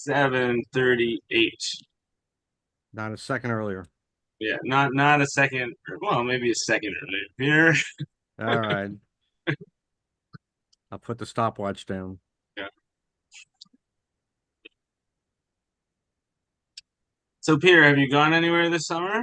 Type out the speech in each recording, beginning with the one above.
7:38. Not a second earlier. Yeah, not a second. Well, maybe a second earlier. Here. All right. I'll put the stopwatch down. Yeah. So, Peter, have you gone anywhere this summer?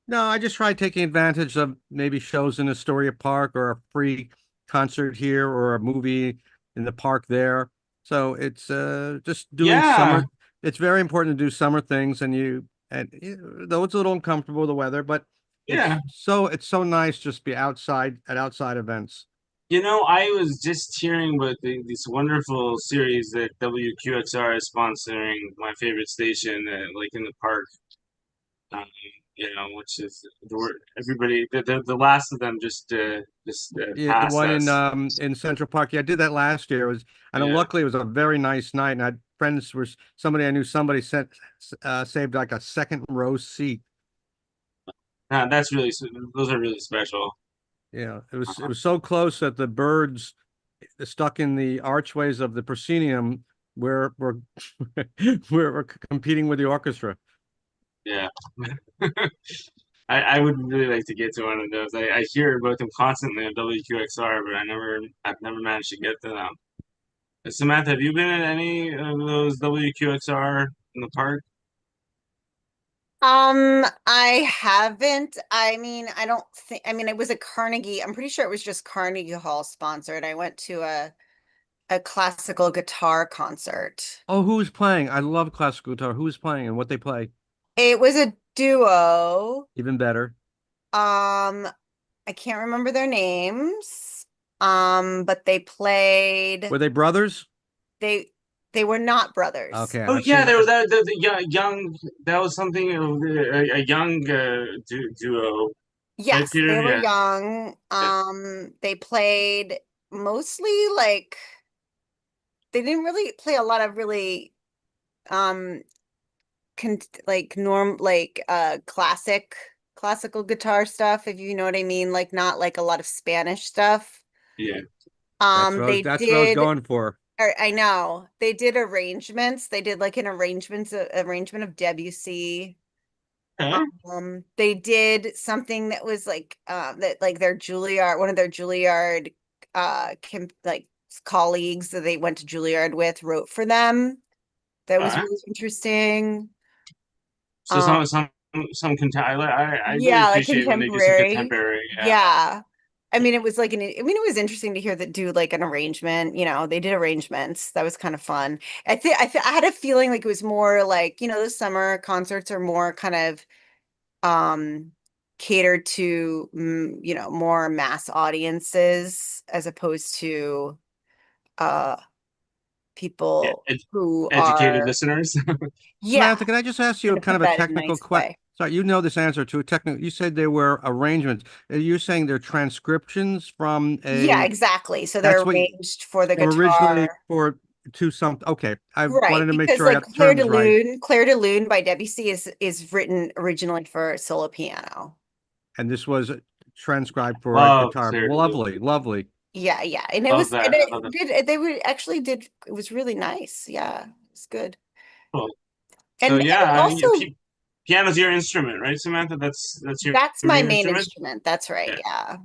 No, I just tried taking advantage of maybe shows in Astoria Park or a free concert here or a movie in the park there. So it's just doing Yeah, summer. It's very important to do summer things, though it's a little uncomfortable the weather, but yeah. it's so nice just be outside at outside events. I was just hearing about this wonderful series that WQXR is sponsoring my favorite station, like in the park. Um, which is everybody. The last of them just Yeah, the passed one us. in Central Park. Yeah, I did that last year. It was and Yeah. luckily it was a very nice night. And I had friends were somebody I knew somebody sent saved like a second row seat. That's really those are really special. Yeah, it Uh, was so close that the birds stuck in the archways of the proscenium were were competing with the orchestra. yeah. I would really like to get to one of those. I hear about them constantly on WQXR, but I've never managed to get to them. Samantha, have you been at any of those WQXR in the park? I haven't. I mean, I don't think, I mean, it was a Carnegie. I'm pretty sure it was just Carnegie Hall sponsored. I went to a classical guitar concert. Oh, who was playing? I love classical guitar. Who was playing and what they play? It was a duo. Even better. Um, I can't remember their names. But they played Were they brothers? they they were not brothers. Okay, Oh I've yeah, seen. there was that the young. That was something a young duo, right, Yes, Peter? they were Yeah, young. yeah. They played mostly like they didn't really play a lot of really um con like norm like classical guitar stuff, if you know what I mean, like not like a lot of Spanish stuff. Yeah. They That's what I was did going for. or I know they did arrangements. They did like an arrangement of Debussy. Okay. They did something that was like that like their Juilliard, one of their Juilliard like colleagues that they went to Juilliard with wrote for them. That All was right. really interesting. So Um, some I really yeah, like appreciate when they do some contemporary. contemporary. Yeah. Yeah. I mean, it was like I mean, it was interesting to hear that do like an arrangement, they did arrangements. That was kind of fun. I had a feeling like it was more like, the summer concerts are more kind of um catered to more mass audiences as opposed to uh Yeah. people who Educated are, listeners. yeah, Samantha, can I just ask you trying a to kind put of a that in a technical nice question? way. Sorry, you know this answer to a technical. You said there were arrangements. You're saying they're transcriptions from Yeah, a. exactly. So they're That's what arranged for the they were originally guitar. for to some. Okay, I wanted Right, to make because sure I like got the terms right. Claire de Lune by Debussy is written originally for solo piano. And this was transcribed for a Love guitar. Claire de Lune. Lovely, lovely. Yeah, yeah. And Love that. I love that. it was really nice. Yeah, it's good. Cool. So And yeah, also piano's your instrument, right, Samantha? That's your that's my main main instrument. instrument. That's right. Yeah.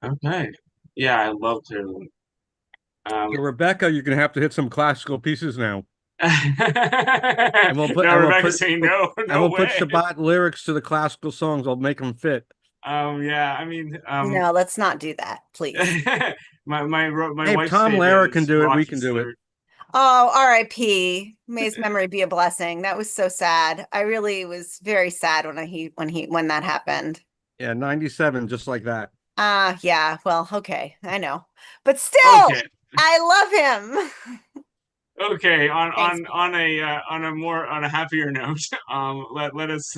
Yeah. Okay. Yeah, I love Claire de Lune. Um, So Rebecca, you're gonna have to hit some classical pieces now, no, Rebecca's saying we'll, no, and no we'll put way. Shabbat lyrics to the classical songs. I'll make them fit. Yeah, I mean, No, let's not do that, please. my Hey, if wife's Tom favorite Lehrer can is do it, we Rocky can do it. Slur. Oh, R.I.P. May his memory be a blessing. That was so sad. I really was very sad when that happened. Yeah, 97, just like that. Yeah, well, okay, I know. But still, Okay, I love him. okay. On Thanks, on Peter. on a happier note, let us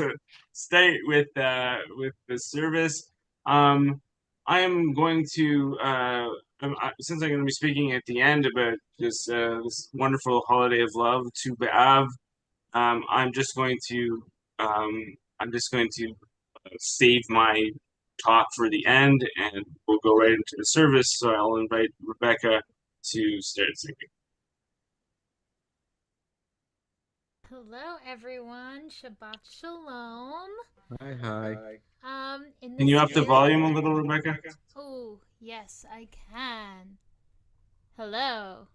stay with the service. Um, I am going to since I'm going to be speaking at the end about this wonderful holiday of love to B'Av. I'm just going to save my talk for the end, and we'll go right into the service. So I'll invite Rebecca to start singing. Hello, everyone. Shabbat Shalom. Hi. In Can the you up the spirit. volume a little, Rebecca? Oh, yes, I can. Hello.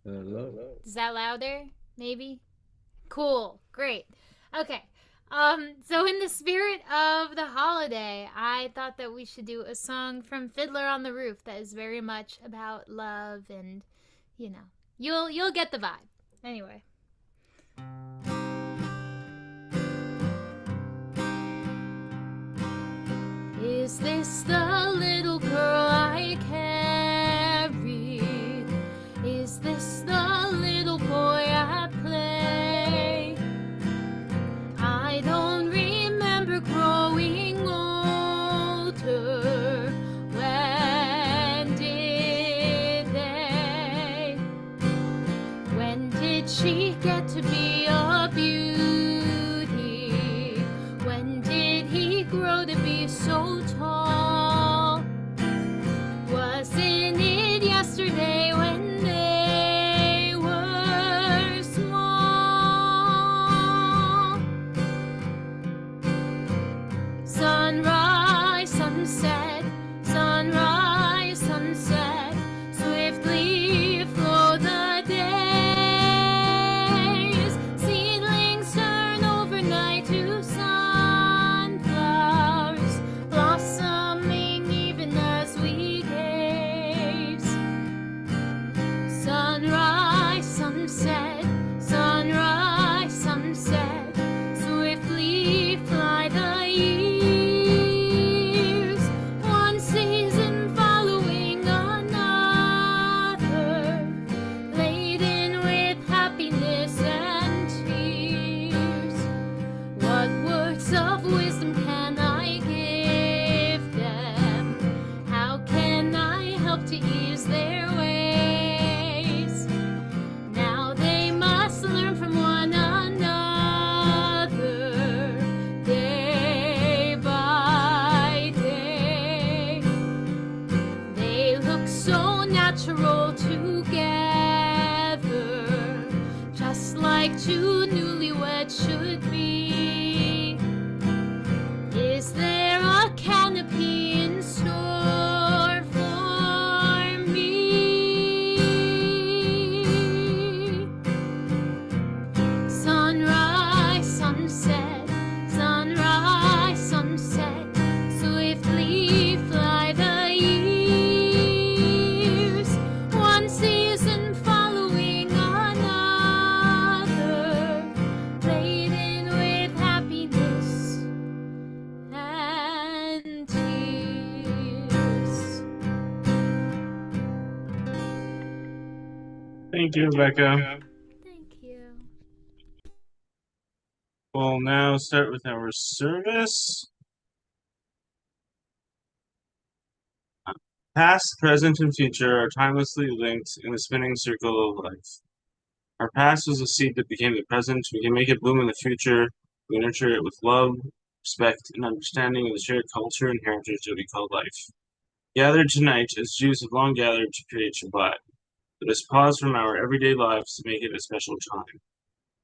Hello. Is that louder? Maybe? Cool. Great. Okay. So in the spirit of the holiday, I thought that we should do a song from Fiddler on the Roof that is very much about love and, you know, you'll get the vibe. Anyway. Is this the little girl I carried? Is this the little boy I play? I don't remember growing older. When did they? When did she get to be a beauty? When did he grow to be so tall? Wasn't it yesterday when they were small? Sunrise, sunset, sunrise, sunset, swiftly flow the days. Seedlings turn overnight to sunflowers, blossoming even as we gaze. Sunrise, sunset, sunrise, sunset, swiftly fly the years, one season following another, laden with happiness and tears. What words of wisdom can I give them? How can I help to ease their ways? Now they must learn from one another, day by day. They look so natural together, just like two newlyweds should be. Is there a canopy in store for me? Sunrise, sunset, sunrise, sunset, swiftly fly the years, one season following another, laden with happiness and tears. Thank you, Rebecca. Thank you. We'll now start with our service. Past, present, and future are timelessly linked in the spinning circle of life. Our past was a seed that became the present. We can make it bloom in the future. We nurture it with love, respect, and understanding of the shared culture and heritage that we call life. Gathered tonight, as Jews have long gathered to create Shabbat, let us pause from our everyday lives to make it a special time.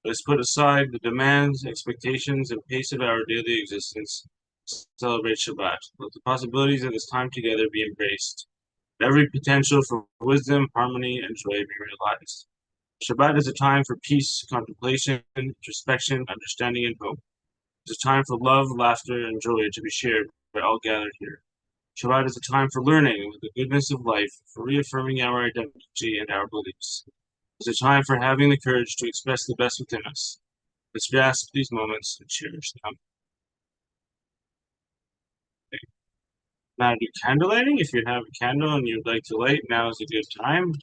Let us put aside the demands, expectations, and pace of our daily existence to celebrate Shabbat. Let the possibilities of this time together be embraced. Let every potential for wisdom, harmony, and joy be realized. Shabbat is a time for peace, contemplation, introspection, understanding, and hope. It's a time for love, laughter, and joy to be shared by all gathered here. Shabbat is a time for learning with the goodness of life, for reaffirming our identity and our beliefs. It's a time for having the courage to express the best within us. Let's grasp these moments and cherish them. Okay. Now do candle lighting. If you have a candle and you'd like to light, now is a good time.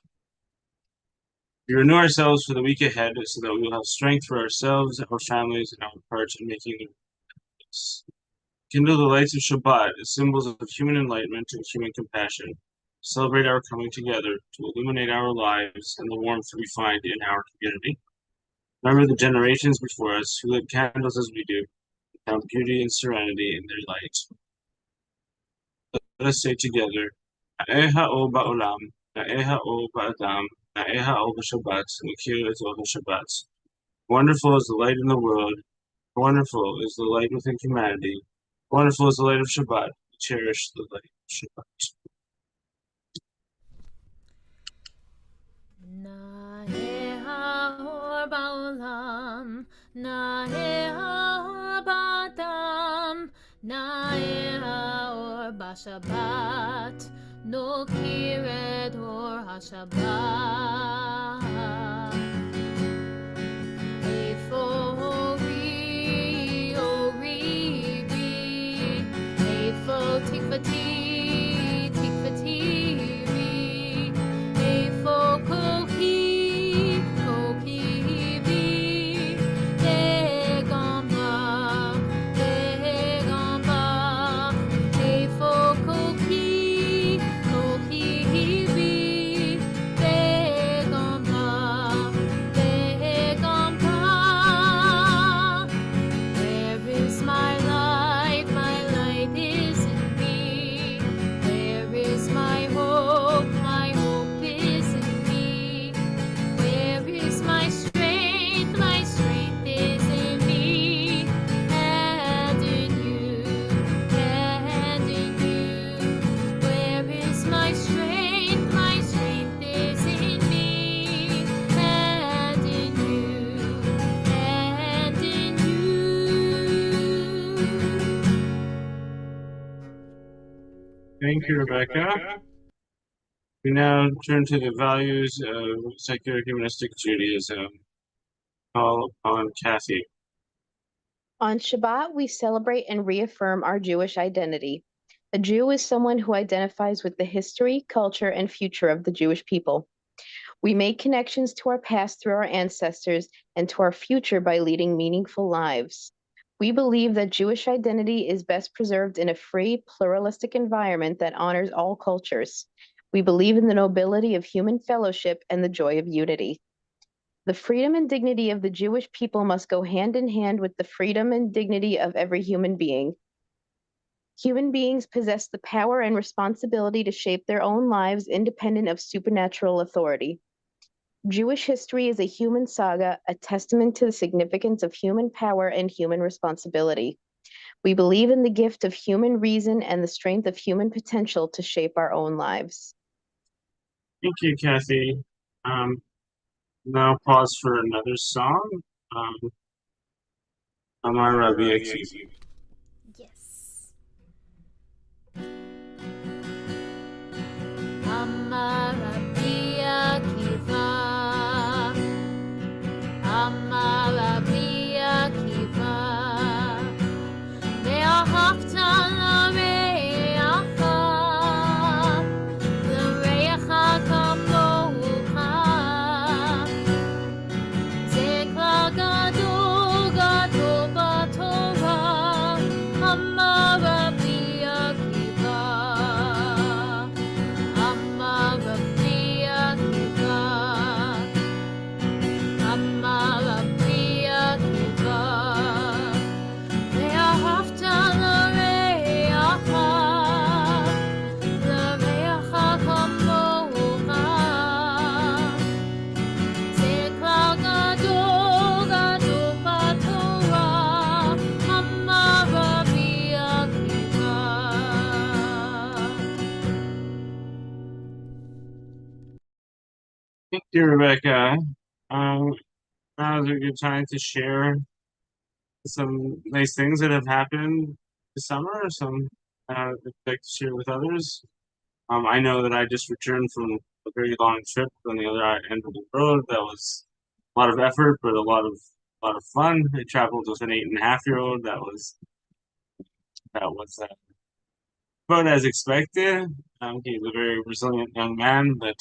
We renew ourselves for the week ahead so that we will have strength for ourselves, our families, and our part in making the difference. Kindle the lights of Shabbat as symbols of human enlightenment and human compassion. Celebrate our coming together to illuminate our lives and the warmth we find in our community. Remember the generations before us who lit candles as we do, found beauty and serenity in their light. Let us say together, Na'eh ha'or ba'olam, Na'eh ha'or ba'adam, Na'eh ha'or b'Shabbat, Nikir et Shabbat. Wonderful is the light in the world. Wonderful is the light within humanity. Wonderful is the light of Shabbat. Cherish the light of Shabbat. נאה האור בעולם, נאה האור באדם, נאה האור בשבת, נוקיר את אור השבת. איפה אורי, אורי בי, איפה תקוותי, תקוותי בי, איפה כוחי, כוחי בי, וגם בך, וגם בך, איפה כוחי, כוחי בי, וגם בך, וגם בך. Where is my light? My light is in me. Where is my hope? My hope is in me. Where is my strength? My strength is in me. And in you, and in you. Where is my strength? My strength is in me. And in you, and in you. Thank you, Rebecca. We now turn to the values of secular humanistic Judaism. Call upon Kathy. On Shabbat, we celebrate and reaffirm our Jewish identity. A Jew is someone who identifies with the history, culture, and future of the Jewish people. We make connections to our past through our ancestors and to our future by leading meaningful lives. We believe that Jewish identity is best preserved in a free, pluralistic environment that honors all cultures. We believe in the nobility of human fellowship and the joy of unity. The freedom and dignity of the Jewish people must go hand in hand with the freedom and dignity of every human being. Human beings possess the power and responsibility to shape their own lives independent of supernatural authority. Jewish history is a human saga, a testament to the significance of human power and human responsibility. We believe in the gift of human reason and the strength of human potential to shape our own lives. Thank you, Kathy. Now pause for another song. Amar Rabbi Akiva. Yes. Amar Rabbi Akiva, Amar Rabbi Akiva, ואהבת לרעך, לרעך כמוך. זה כלל גדול גדול בתורה, אמר רבי עקיבא, אמר רבי עקיבא, אמר רבי עקיבא, ואהבת לרעך, לרעך כמוך. זה כלל גדול גדול בתורה, אמר רבי עקיבא. Thank you, Rebecca. Now is a good time to share some nice things that have happened this summer, or some I'd like to share with others. I know that I just returned from a very long trip on the other end of the road. That was a lot of effort, but a lot of fun. I traveled with an 8.5-year-old. That was about as expected. He's a very resilient young man, but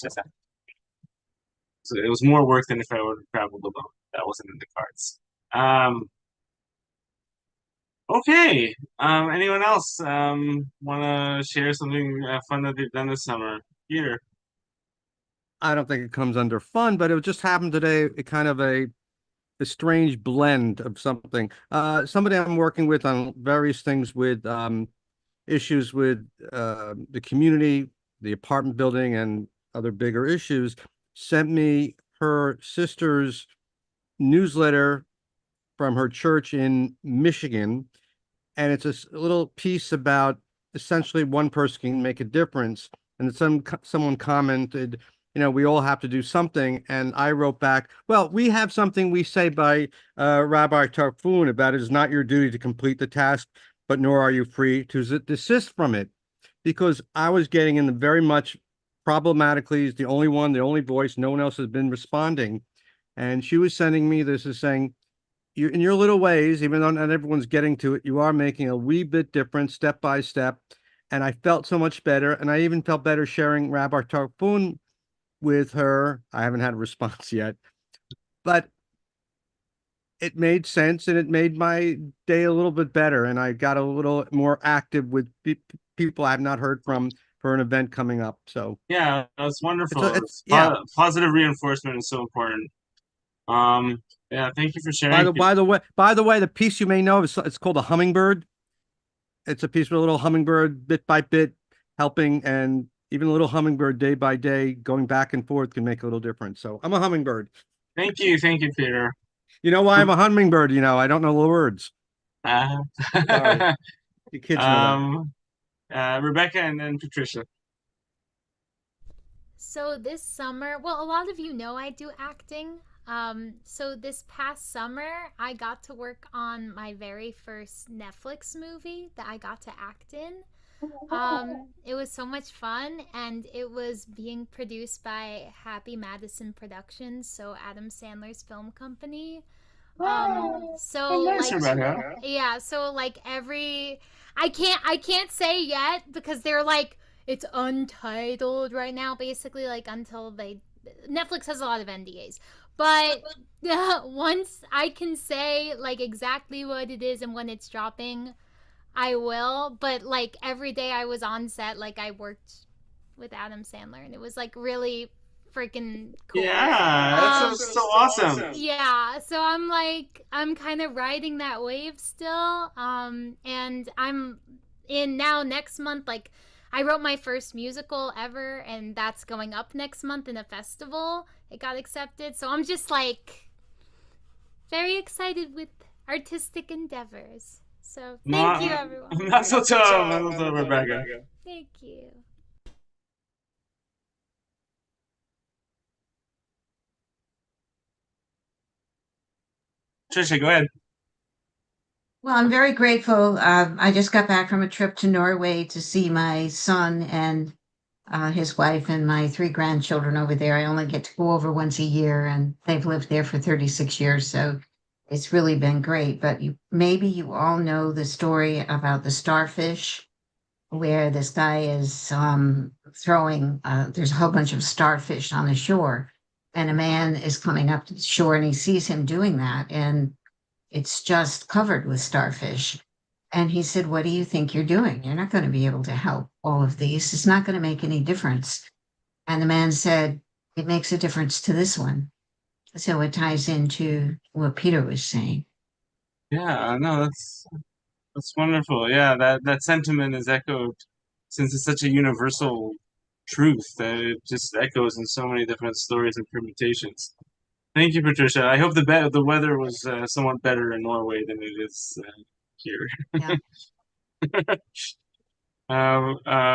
so it was more work than if I would have traveled alone. That wasn't in the cards. Okay. Anyone else want to share something fun that they've done this summer? Peter. I don't think it comes under fun, but it just happened today. It kind of a strange blend of something. Somebody I'm working with on various things with issues with the community, the apartment building, and other bigger issues, sent me her sister's newsletter from her church in Michigan, and it's a little piece about essentially one person can make a difference. And someone commented, we all have to do something. And I wrote back, well, we have something we say by Rabbi Tarfun about it is not your duty to complete the task, but nor are you free to desist from it. Because I was getting in the very much problematically, is the only one, the only voice, no one else has been responding. And she was sending me this is saying, you in your little ways, even though not everyone's getting to it, you are making a wee bit different step by step. And I felt so much better. And I even felt better sharing Rabbi Tarfun with her. I haven't had a response yet, but it made sense and it made my day a little bit better. And I got a little more active with people I've not heard from for an event coming up. So Yeah, that's wonderful. yeah. Positive reinforcement is so important. Yeah, thank you for sharing. By the way, the piece you may know is it's called A Hummingbird. It's a piece with a little hummingbird bit by bit helping, and even a little hummingbird day by day going back and forth can make a little difference. So I'm a hummingbird. Thank you, Peter. You know why I'm a hummingbird? I don't know the words. Sorry. You kids know that. Rebecca and then Patricia. So this summer, well, a lot of you know I do acting. So this past summer, I got to work on my very first Netflix movie that I got to act in. It was so much fun, and it was being produced by Happy Madison Productions, so Adam Sandler's film company. So nice, like, Rebecca. yeah, so like I can't say yet because they're like, it's untitled right now, basically, like until Netflix has a lot of NDAs. But once I can say like exactly what it is and when it's dropping, I will. But like every day I was on set, like I worked with Adam Sandler, and it was like really freaking cool. Yeah, that's so awesome. Yeah, so I'm kind of riding that wave still. And I'm in now next month, like I wrote my first musical ever, and that's going up next month in a festival. It got accepted, so I'm just like very excited with artistic endeavors. So thank you, everyone. Mazel tov, Rebecca. Thank you. Trisha, go ahead. Well, I'm very grateful. I just got back from a trip to Norway to see my son and his wife and my 3 grandchildren over there. I only get to go over once a year, and they've lived there for 36 years. So it's really been great. But maybe you all know the story about the starfish, where this guy is throwing, there's a whole bunch of starfish on the shore, and a man is coming up to the shore and he sees him doing that. And it's just covered with starfish. And he said, what do you think you're doing? You're not going to be able to help all of these. It's not going to make any difference. And the man said, it makes a difference to this one. So it ties into what Peter was saying. Yeah, no, that's wonderful. Yeah, that sentiment is echoed, since it's such a universal truth that it just echoes in so many different stories and permutations. Thank you, Patricia. I hope the weather was somewhat better in Norway than it is here. Yeah.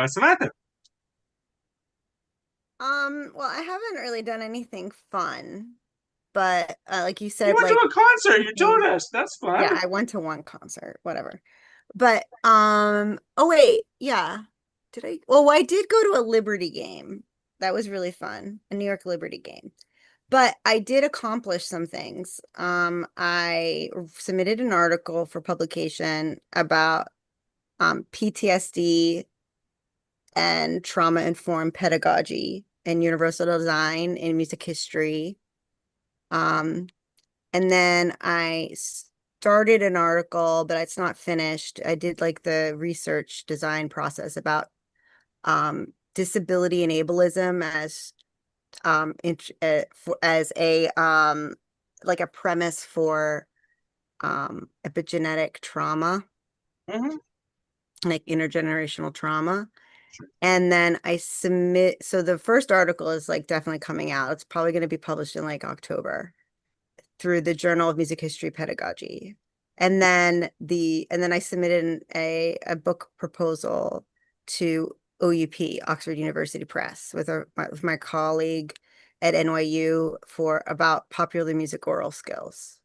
Samantha. Well, I haven't really done anything fun, but like you said, You went like to a concert. You told us. That's fun. yeah, I went to one concert, whatever. But oh wait, yeah. Did I? Well, I did go to a Liberty game. That was really fun, a New York Liberty game. But I did accomplish some things. I submitted an article for publication about PTSD and trauma-informed pedagogy and universal design in music history. And then I started an article, but it's not finished. I did like the research design process about disability and ableism as a like a premise for epigenetic trauma, like intergenerational trauma. And then I so the first article is like definitely coming out. It's probably going to be published in like October, through the Journal of Music History Pedagogy. And then I submitted a book proposal to OUP, Oxford University Press, with my colleague at NYU about popular music oral skills.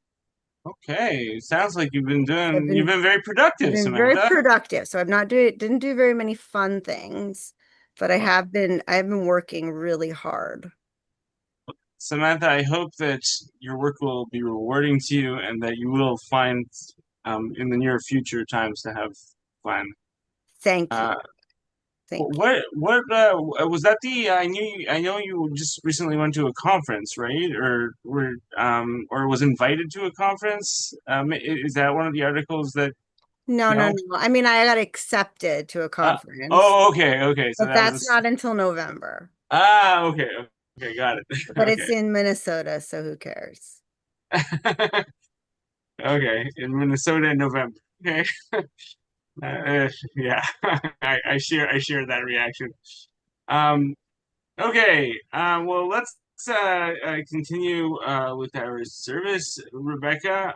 Okay, sounds like you've been been- you've been very productive, I've been very Samantha. productive. So didn't do very many fun things, but I've been working really hard. Samantha, I hope that your work will be rewarding to you and that you will find in the near future times to have fun. Thank you. Uh, Thank you. what was that I know you just recently went to a conference, right? Or was invited to a conference? Is that one of the articles that No. no? I mean, I got accepted to a conference, Oh, okay. So but that was that's not until November. okay, got it. But Okay. it's in Minnesota, so who cares? Okay, in Minnesota in November. Okay. Yeah, I share that reaction. Okay. Well, let's continue with our service, Rebecca.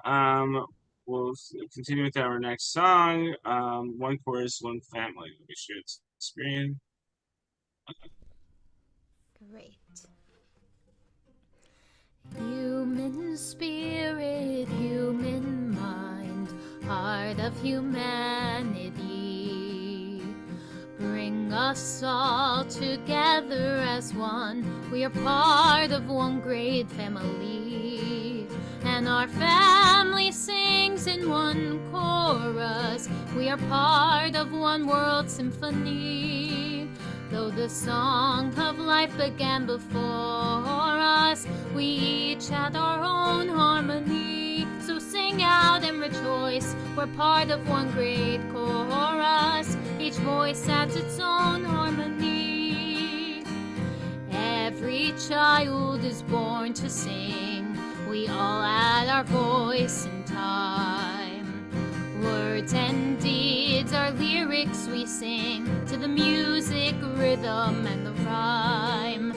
We'll continue with our next song. One chorus, one family. We should screen. Great. Human spirit, human mind, heart of humanity. Bring us all together as one. We are part of one great family. And our family sings in one chorus. We are part of one world symphony. Though the song of life began before us, we each had our own harmony. So sing out and rejoice, we're part of one great chorus. Each voice adds its own harmony. Every child is born to sing, we all add our voice in time. Words and deeds are lyrics we sing to the music, rhythm, and the rhyme.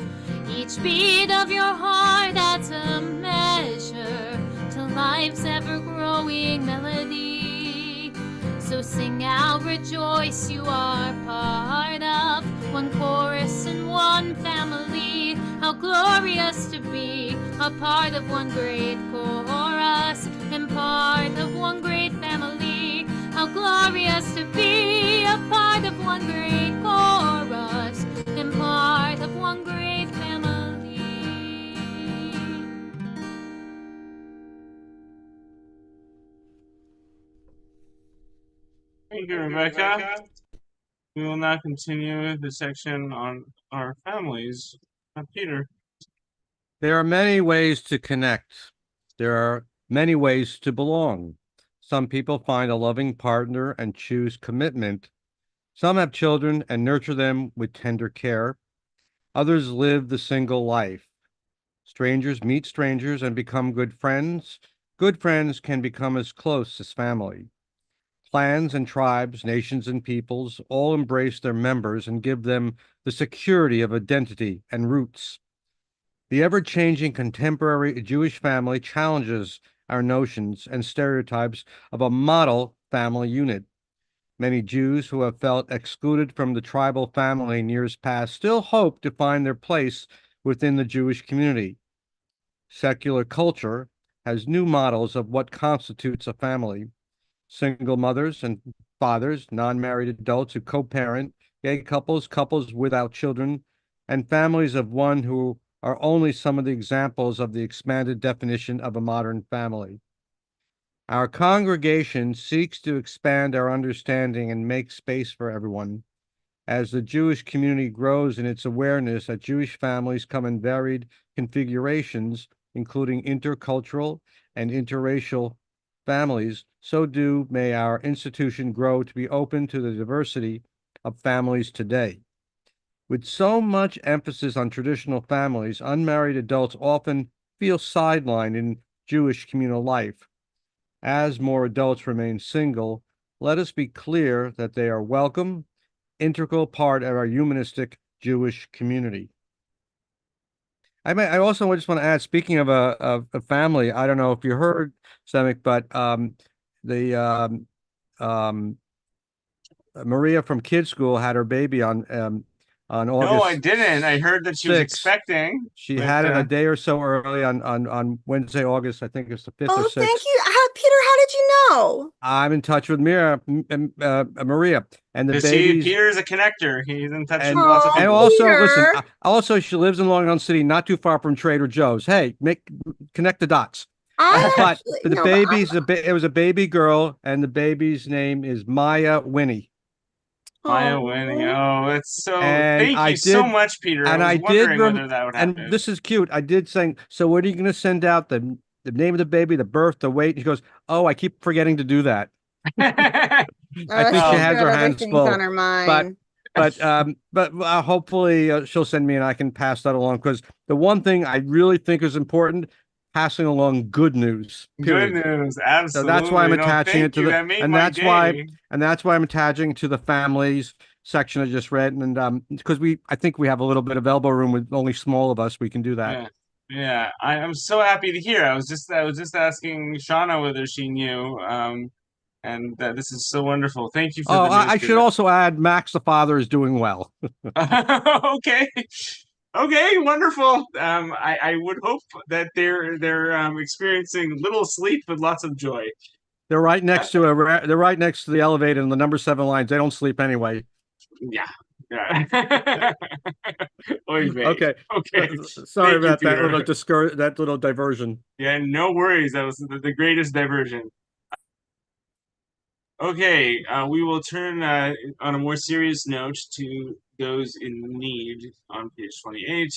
Each beat of your heart adds a measure to life's ever-growing melody. So sing out, rejoice, you are part of one chorus and one family. How glorious to be a part of one great chorus and part of one great family. How glorious to be a part of one great chorus and part of one great family. Thank you, Rebecca. We will now continue the section on our families. Peter. There are many ways to connect. There are many ways to belong. Some people find a loving partner and choose commitment. Some have children and nurture them with tender care. Others live the single life. Strangers meet strangers and become good friends. Good friends can become as close as family. Clans and tribes, nations and peoples all embrace their members and give them the security of identity and roots. The ever-changing contemporary Jewish family challenges our notions and stereotypes of a model family unit. Many Jews who have felt excluded from the tribal family in years past still hope to find their place within the Jewish community. Secular culture has new models of what constitutes a family. Single mothers and fathers, non-married adults who co-parent, gay couples, couples without children, and families of one who are only some of the examples of the expanded definition of a modern family. Our congregation seeks to expand our understanding and make space for everyone. As the Jewish community grows in its awareness that Jewish families come in varied configurations, including intercultural and interracial families, so may our institution grow to be open to the diversity of families today. With so much emphasis on traditional families, unmarried adults often feel sidelined in Jewish communal life. As more adults remain single, let us be clear that they are welcome, integral part of our humanistic Jewish community. I also just want to add, speaking of a family, I don't know if you heard, Semik, but the Maria from Kids School had her baby on No, I August didn't. I heard that she was 6th. expecting. She but, had it a day or so early on Wednesday, August, I think it's the 5th or Oh, 6th. thank you. Peter, how did you know? I'm in touch with Maria, and the You see, baby's Peter's a connector. He's in touch and with lots of Aw, and people. also listen. Peter. Also, she lives in Long Island City, not too far from Trader Joe's. Hey, connect the dots. I But actually, the no, but baby's it was a baby girl, and the baby's name is Maya Winnie. Maya Winnie. Oh, it's so. And Thank I you so did- much, Peter. And I I was did, wondering whether that would happen. and this is cute. I did saying, so what are you going to send out? The name of the baby, the birth, the weight. He goes, oh, I keep forgetting to do that. I think she she's has got her other hands things full. on her mind. But hopefully she'll send me and I can pass that along, because the one thing I really think is important, passing along good news. Good Period. news, absolutely. So that's why I'm No, attaching thank it to you. the, That made and my that's why, day. and that's why I'm attaching to the families section I just read, and because I think we have a little bit of elbow room with only small of us, we can do that. Yeah. I'm so happy to hear. I was just asking Shauna whether she knew. And this is so wonderful. Thank you for Oh, the news, I should Peter. also add, Max the father is doing well. Okay. Okay, wonderful. I would hope that they're experiencing little sleep but lots of joy. They're right next to they're right next to the elevator and the number 7 lines. They don't sleep anyway. Yeah. Oy vey. Okay. Okay. Sorry Thank you, about that Peter. that little diversion. Yeah, no worries. That was the greatest diversion. Okay, we will turn on a more serious note to those in need on page 28.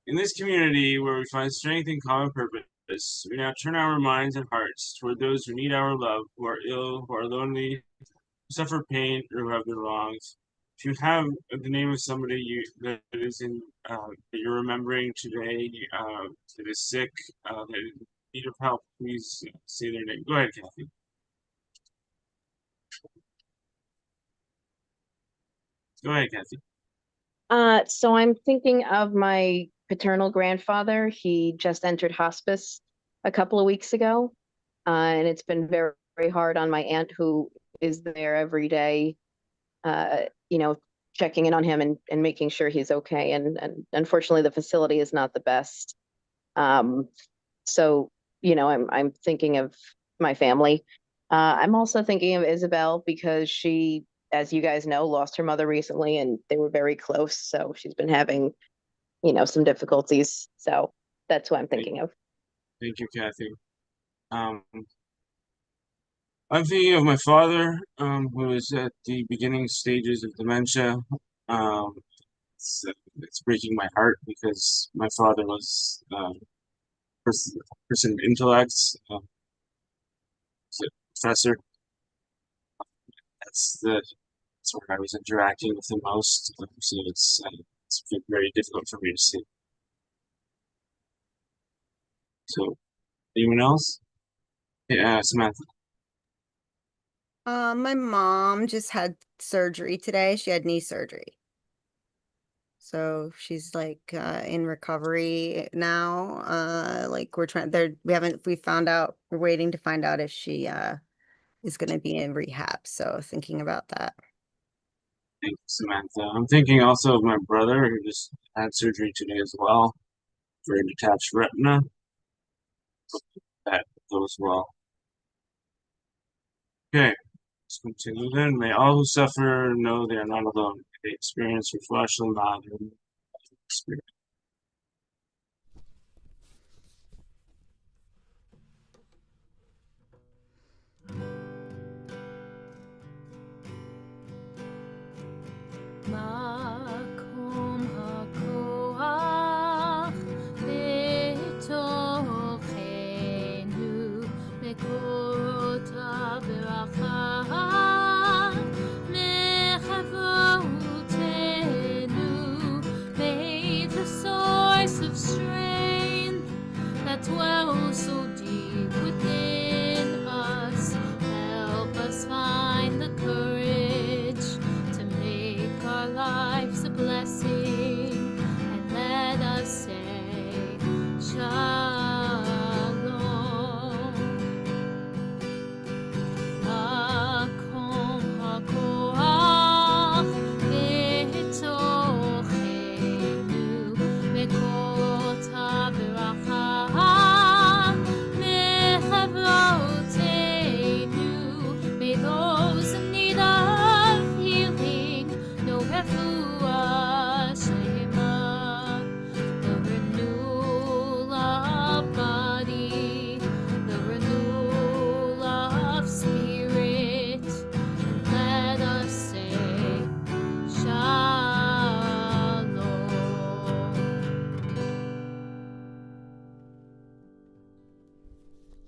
In this community where we find strength and common purpose, we now turn our minds and hearts toward those who need our love, who are ill, who are lonely, who suffer pain, or who have been wronged. If you have the name of somebody that is in that you're remembering today, that is sick, that is in need of help, please say their name. Go ahead, Kathy. Go ahead, Kathy. So I'm thinking of my paternal grandfather. He just entered hospice a couple of weeks ago. And it's been very, very hard on my aunt, who is there every day, checking in on him and making sure he's okay. And unfortunately, the facility is not the best. So, I'm thinking of my family. I'm also thinking of Isabel, because she, as you guys know, lost her mother recently, and they were very close. So she's been having, some difficulties. So that's who I'm thinking of. Thank you, Kathy. I'm thinking of my father, who is at the beginning stages of dementia. It's breaking my heart because my father was person of intellect, was a professor. That's where I was interacting with him most. So it's been very difficult for me to see. So, anyone else? Yeah, Samantha. My mom just had surgery today. She had knee surgery. So she's like in recovery now. Like we're we're waiting to find out if she is going to be in rehab. So thinking about that. Thank you, Samantha. I'm thinking also of my brother who just had surgery today as well for a detached retina. That goes well. Okay, let's continue then. May all who suffer know they are not alone. They experience your fleshly mind and spirit. מקום הכוח בתוכנו, מקורות הברכה מחברותנו. May the source of strength that dwells so deep within us help us find the courage to make our lives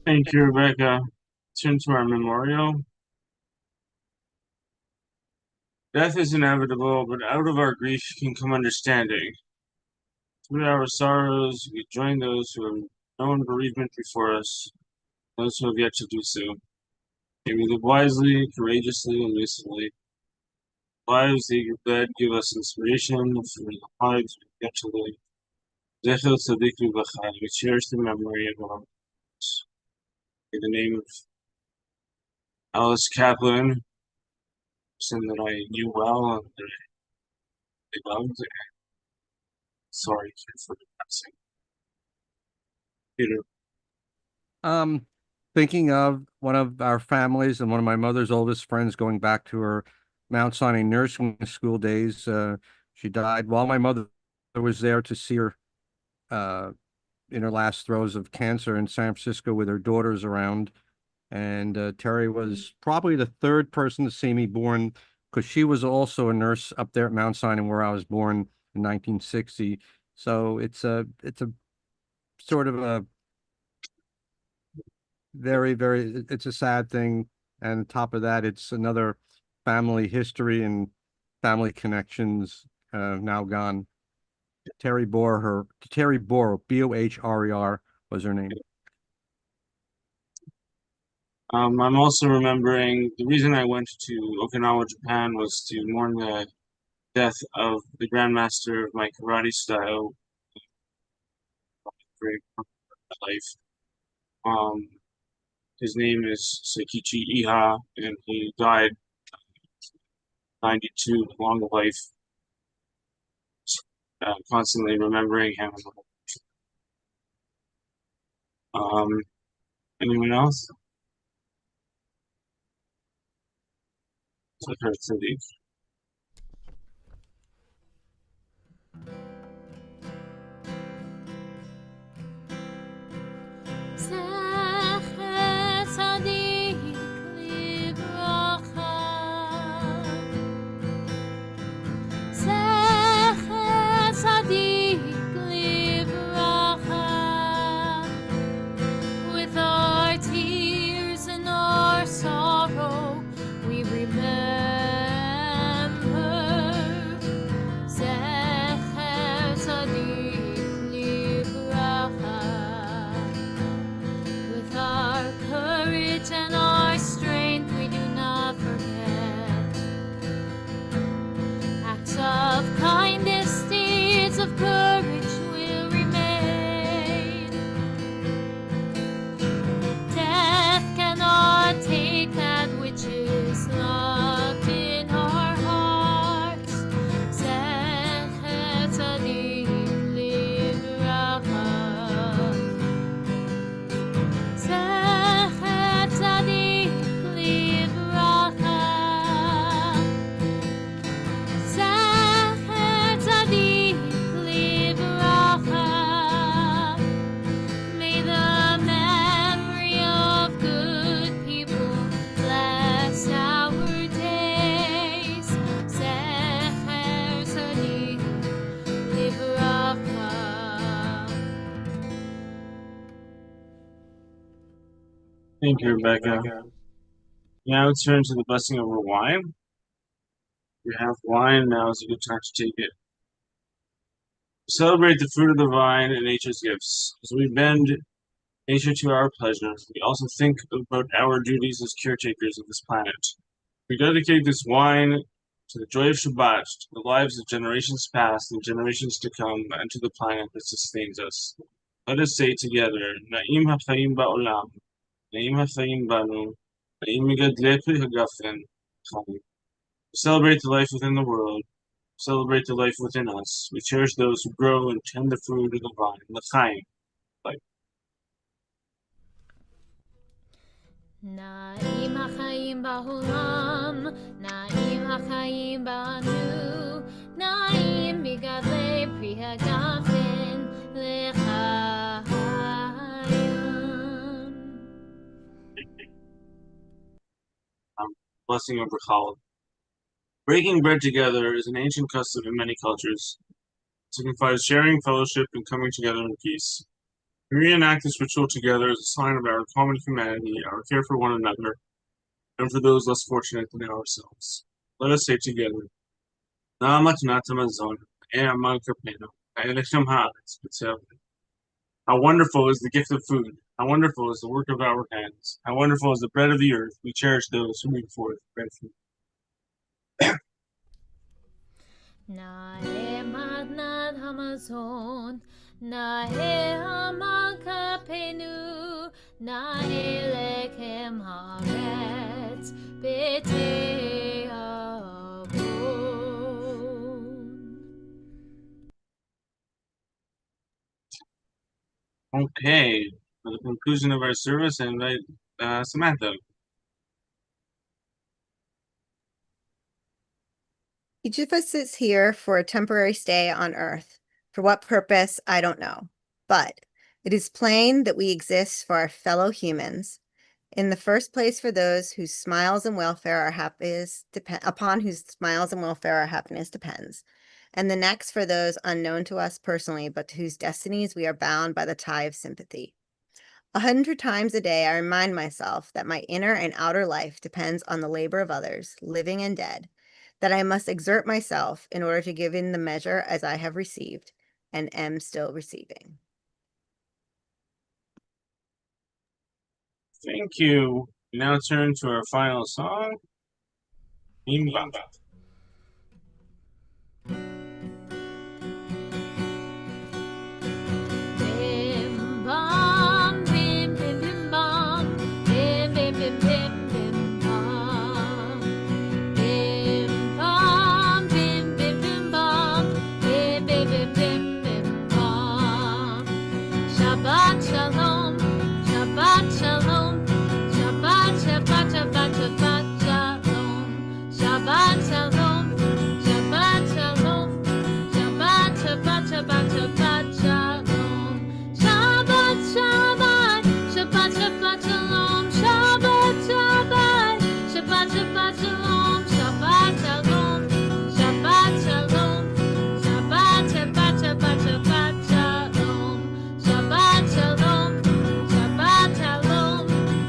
Thank you, Rebecca. Turn to our memorial. Death is inevitable, but out of our grief can come understanding. Through our sorrows, we join those who have known bereavement before us, those who have yet to do so. May we live wisely, courageously, and lucidly. Lives that you led give us inspiration for the lives we get to live. Zecher Tzadik Livracha. We cherish the memory of our mothers. In the name of Alice Kaplan, person that I knew well and that I loved. Sorry for the passing. Peter. Thinking of one of our families and one of my mother's oldest friends going back to her Mount Sinai nursing school days. She died while my mother was there to see her in her last throes of cancer in San Francisco with her daughters around. And Terry was probably the third person to see me born, because she was also a nurse up there at Mount Sinai where I was born in 1960. So it's a sort of a it's a sad thing. And on top of that, it's another family history and family connections now gone. Terry Bohr, Bohrer, was her name. I'm also remembering the reason I went to Okinawa, Japan, was to mourn the death of the grandmaster of my karate style. Very life. His name is Seikichi Iha, and he died 92, long life. Constantly remembering him. Anyone else? Zecher Tzadik. Zecher Tzadik Livracha. Zecher Tzadik Livracha. With our tears and our sorrow, we remember. Zecher Tzadik Livracha. With our courage and our strength, we do not forget. Acts of kindness, deeds of courage will remain. Death cannot take that which is locked in our hearts. Zecher Tzadik Livracha. Zecher Tzadik Livracha. Zecher Tzadik Livracha. May the memory of good people bless our days. Zecher Tzadik Livracha. Thank you, Rebecca. Now it's turn to the blessing over wine. We have wine, now is a good time to take it. Celebrate the fruit of the vine and nature's gifts. As we bend nature to our pleasure, we also think about our duties as caretakers of this planet. We dedicate this wine to the joy of Shabbat, to the lives of generations past and generations to come, and to the planet that sustains us. Let us say together, Na'im ha'chaim ba'olam, Na'im ha'chaim banu, Na'im megadlei pri hagafen, Chaim. Celebrate the life within the world. Celebrate the life within us. We cherish those who grow and tend the fruit of the vine, the Chaim. Na'im ha'chaim ba'olam, Na'im ha'chaim banu, Na'im megadlei pri hagafen, L'chaim. Blessing over Challah. Breaking bread together is an ancient custom in many cultures. It signifies sharing, fellowship, and coming together in peace. We reenact this ritual together as a sign of our common humanity, our care for one another, and for those less fortunate than ourselves. Let us say together, Namat Natamazon, Eaman Kapeno, Aelisham Habits, how wonderful is the gift of food. How wonderful is the work of our hands. How wonderful is the bread of the earth. We cherish those who bring forth bread food. Nae Magnat Hamazon, Nae Hamakapenu, Nae Lekem Haretz, Bete Avon. Okay, for the conclusion of our service, I invite Samantha. Each of us is here for a temporary stay on Earth. For what purpose, I don't know. But it is plain that we exist for our fellow humans. In the first place, for those whose smiles and welfare are happiness upon whose smiles and welfare our happiness depends. And the next, for those unknown to us personally, but to whose destinies we are bound by the tie of sympathy. 100 times a day, I remind myself that my inner and outer life depends on the labor of others, living and dead, that I must exert myself in order to give in the measure as I have received and am still receiving. Thank you. We now turn to our final song. Mimi. Bim bam, bim bim bim bam, bim bim bim bim bim bam. Bim bam, bim bim bim bam, bim bim bim bim bim bam. Shabbat shalom, Shabbat shalom, Shabbat Shabbat Shabbat Shabbat shalom, Shabbat shalom, Shabbat shalom, Shabbat Shabbat Shabbat Shabbat shalom, Shabbat Shabbat, Shabbat Shabbat shalom, Shabbat Shabbat, Shabbat Shabbat shalom, Shabbat shalom, Shabbat shalom, Shabbat Shabbat Shabbat Shabbat shalom, Shabbat shalom, Shabbat shalom,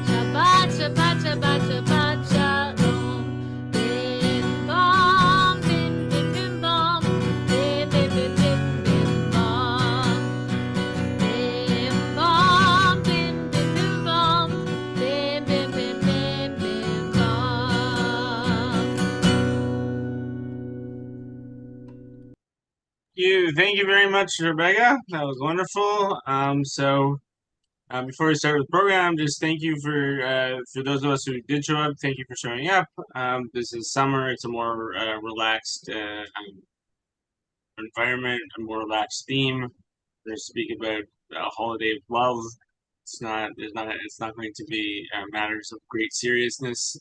Shabbat Shabbat Shabbat Shabbat shalom. Bim bam, bim bim bim bam, bim bim bim bim bim bam. Bim bam, bim bim bim bam, bim bim bim bim bim bam. Thank you very much, Rebecca. That was wonderful. Before we start with the program, just thank you for those of us who did show up. Thank you for showing up. This is summer. It's a more relaxed environment, a more relaxed theme. We're speaking about a holiday of love. It's not going to be matters of great seriousness.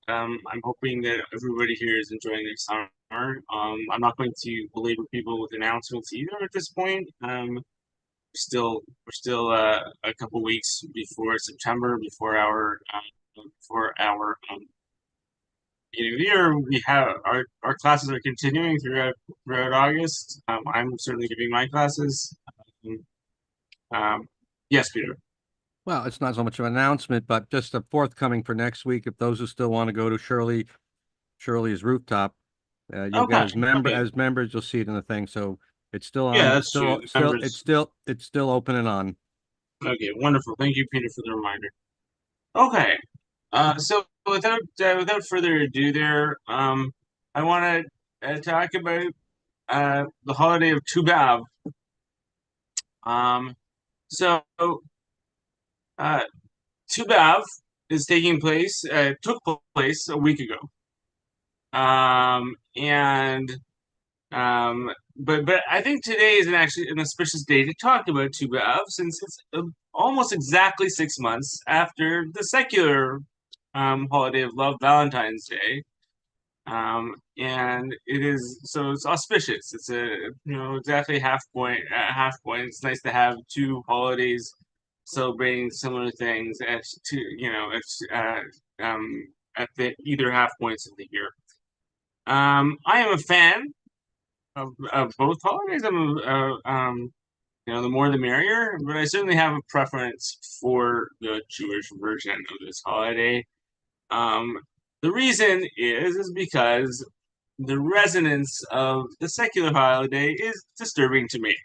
I'm hoping that everybody here is enjoying their summer. I'm not going to belabor people with announcements either at this point. We're still a couple weeks before September, before our beginning of the year. We have our classes are continuing throughout August. I'm certainly giving my classes. Yes, Peter. Well, it's not so much of an announcement, but just a forthcoming for next week. If those who still want to go to Shirley's rooftop, you'll get as members, you'll see it in the thing. So it's still on. Yeah, that's true. It's still open and on. Okay, wonderful. Thank you, Peter, for the reminder. Okay, so without further ado, I want to talk about the holiday of Tu B'Av. Tu B'Av is took place a week ago. But I think today is actually an auspicious day to talk about Tu B'Av, since it's almost exactly 6 months after the secular holiday of love, Valentine's Day. And it's auspicious. It's exactly half point. It's nice to have two holidays celebrating similar things at the either half points of the year. I am a fan of both holidays. The more the merrier, but I certainly have a preference for the Jewish version of this holiday. Um, the reason is because the resonance of the secular holiday is disturbing to me.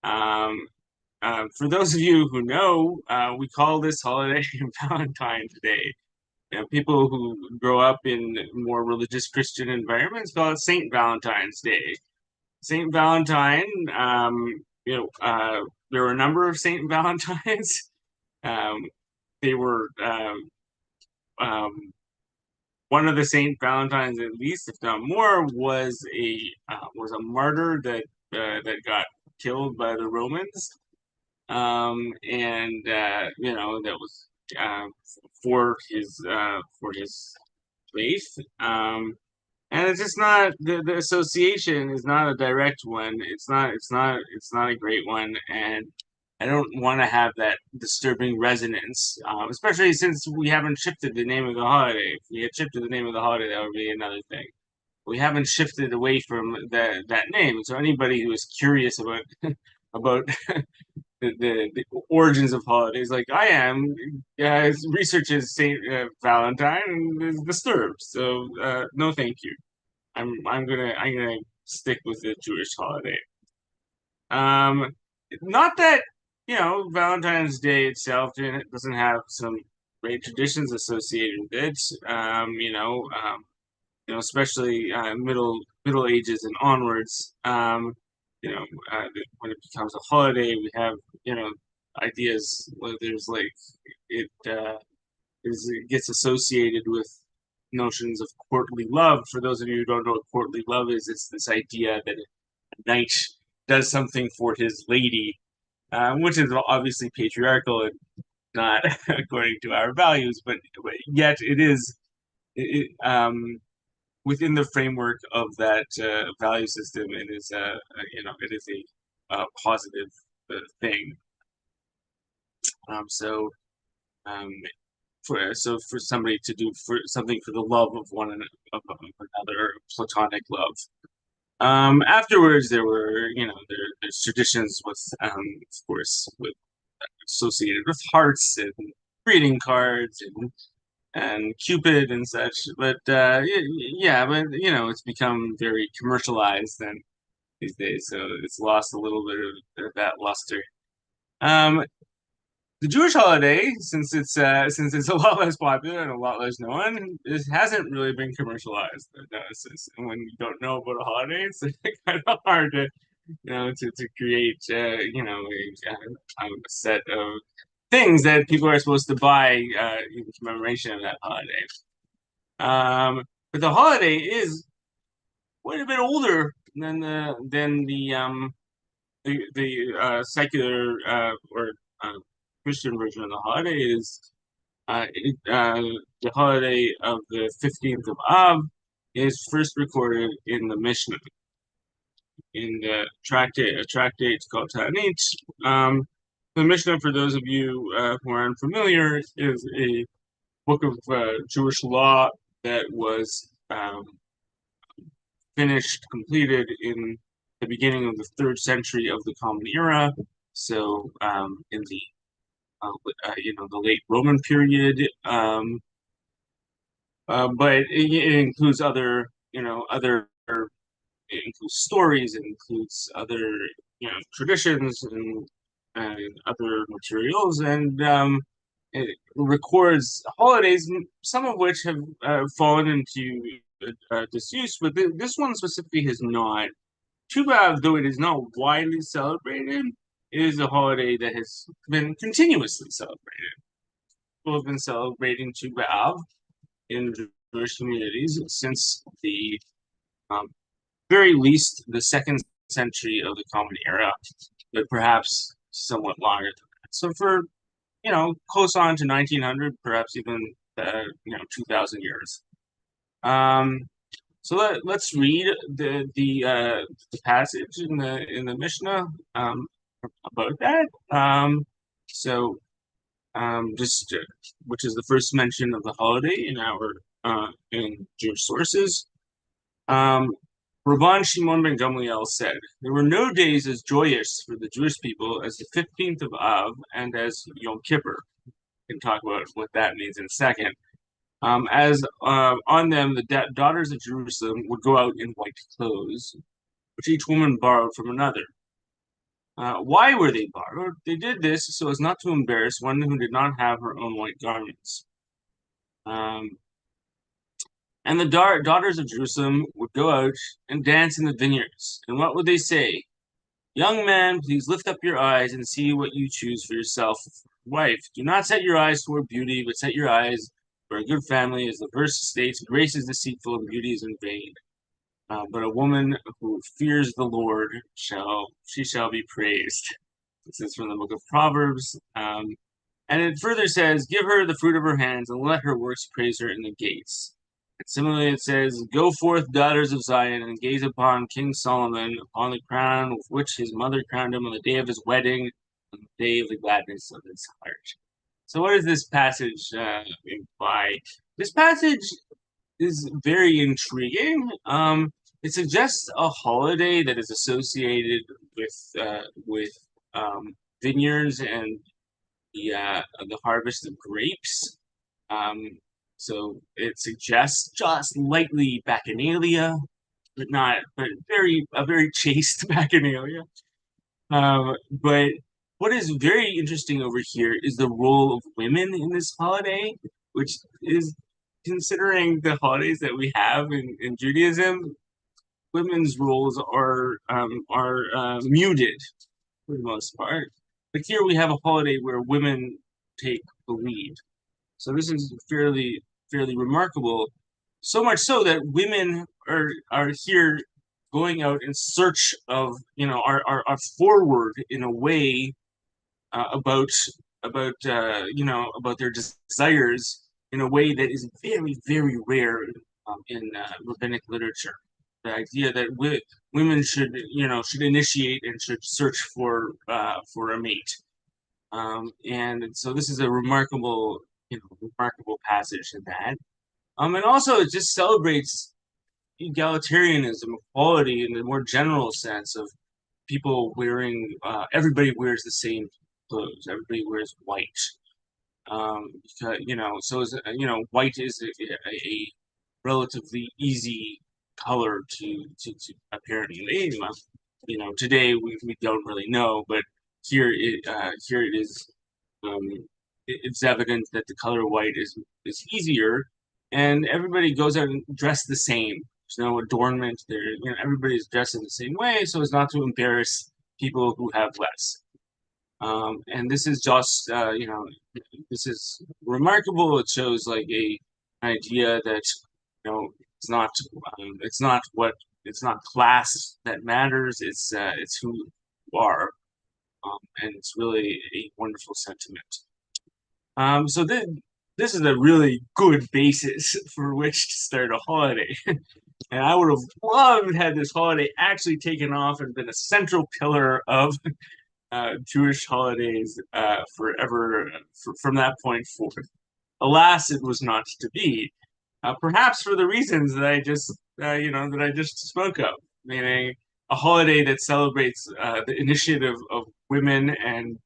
For those of you who know, we call this holiday Valentine's Day. People who grow up in more religious Christian environments call it Saint Valentine's Day. Saint Valentine, there were a number of Saint Valentines. Um, they were one of the Saint Valentines, at least, if not more, was a martyr that got killed by the Romans, and that was uh, for his faith. And it's just not the association is not a direct one. It's not a great one, and I don't want to have that disturbing resonance, especially since we haven't shifted the name of the holiday. If we had shifted the name of the holiday, that would be another thing. We haven't shifted away from that name. So anybody who is curious about about the origins of holidays, like I am, researches Saint Valentine and is disturbed. So no, thank you. I'm gonna stick with the Jewish holiday. Not that Valentine's Day itself doesn't have some great traditions associated with it. Especially Middle Ages and onwards. When it becomes a holiday, we have ideas. There's like it gets associated with notions of courtly love. For those of you who don't know what courtly love is, it's this idea that a knight does something for his lady, which is obviously patriarchal and not according to our values, but yet it is within the framework of that value system. It is it is a positive thing. For somebody to do for something for the love of of another, platonic love. Afterwards, there were there's traditions with of course with associated with hearts and greeting cards and Cupid and such. But yeah, but it's become very commercialized then these days, so it's lost a little bit of that luster. The Jewish holiday, since it's a lot less popular and a lot less known, it hasn't really been commercialized. And when you don't know about a holiday, it's kind of hard to to create a set of things that people are supposed to buy in commemoration of that holiday. But the holiday is quite a bit older than the secular or Christian version of the holiday is. The holiday of the 15th of Av is first recorded in the Mishnah, in a tractate called Ta'anit. The Mishnah, for those of you who are unfamiliar, is a book of Jewish law that was completed in the beginning of the 3rd century of the Common Era. So in the the late Roman period, but it includes other it includes stories, it includes other traditions and other materials, and it records holidays, some of which have fallen into disuse, but this one specifically has not. Tu B'Av, though it is not widely celebrated, it is a holiday that has been continuously celebrated. People have been celebrating Tu B'Av in Jewish communities since the very least the 2nd century of the Common Era, but perhaps somewhat longer than that. So for close on to 1900, perhaps even 2000 years. So let's read the passage in the Mishnah about that. Just which is the first mention of the holiday in our in Jewish sources. Rabban Shimon ben Gamliel said, "There were no days as joyous for the Jewish people as the 15th of Av and as Yom Kippur." We can talk about what that means in a second. As on them, the daughters of Jerusalem would go out in white clothes, which each woman borrowed from another. Why were they borrowed? They did this so as not to embarrass one who did not have her own white garments. And the daughters of Jerusalem would go out and dance in the vineyards. And what would they say? "Young man, please lift up your eyes and see what you choose for yourself, wife. Do not set your eyes toward beauty, but set your eyes for a good family, as the verse states, grace is deceitful and beauty is in vain. But a woman who fears the Lord shall be praised." This is from the book of Proverbs. And it further says, "Give her the fruit of her hands and let her works praise her in the gates." And similarly, it says, "Go forth, daughters of Zion, and gaze upon King Solomon, upon the crown with which his mother crowned him on the day of his wedding, on the day of the gladness of his heart." So what does this passage imply? This passage is very intriguing. It suggests a holiday that is associated with vineyards and the harvest of grapes. So it suggests just lightly bacchanalia, but a very chaste bacchanalia. But what is very interesting over here is the role of women in this holiday, which is, considering the holidays that we have in Judaism, women's roles are muted for the most part. But here we have a holiday where women take the lead. So this is fairly remarkable. So much so that women are here going out in search of, are forward in a way about their desires in a way that is very, very rare in rabbinic literature. The idea that women should initiate and should search for a mate. And so this is a remarkable passage in that. And also it just celebrates egalitarianism, equality in the more general sense of people wearing, everybody wears the same clothes, everybody wears white. White is a relatively easy color to apparently. Today we don't really know, but here it is. It's evident that the color white is easier, and everybody goes out and dressed the same. There's no adornment there. Everybody's dressed in the same way, so as not to embarrass people who have less. And this is just, this is remarkable. It shows like an idea that, it's not class that matters. It's who you are, and it's really a wonderful sentiment. So this is a really good basis for which to start a holiday. And I would have loved had this holiday actually taken off and been a central pillar of Jewish holidays forever from that point forward. Alas, it was not to be. Perhaps for the reasons that I just spoke of, meaning a holiday that celebrates the initiative of women and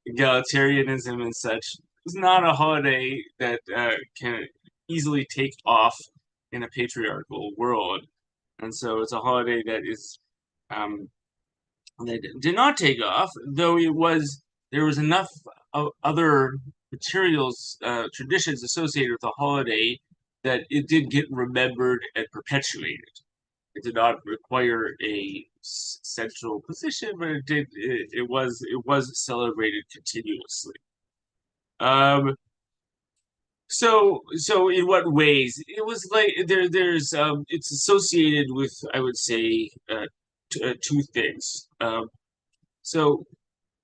egalitarianism and such is not a holiday that can easily take off in a patriarchal world. And so it's a holiday that is that did not take off, though there was enough of other materials, traditions associated with the holiday that it did get remembered and perpetuated. It did not require a central position, but it was celebrated continuously. So in what ways? It was like there's it's associated with, I would say, two things. Tu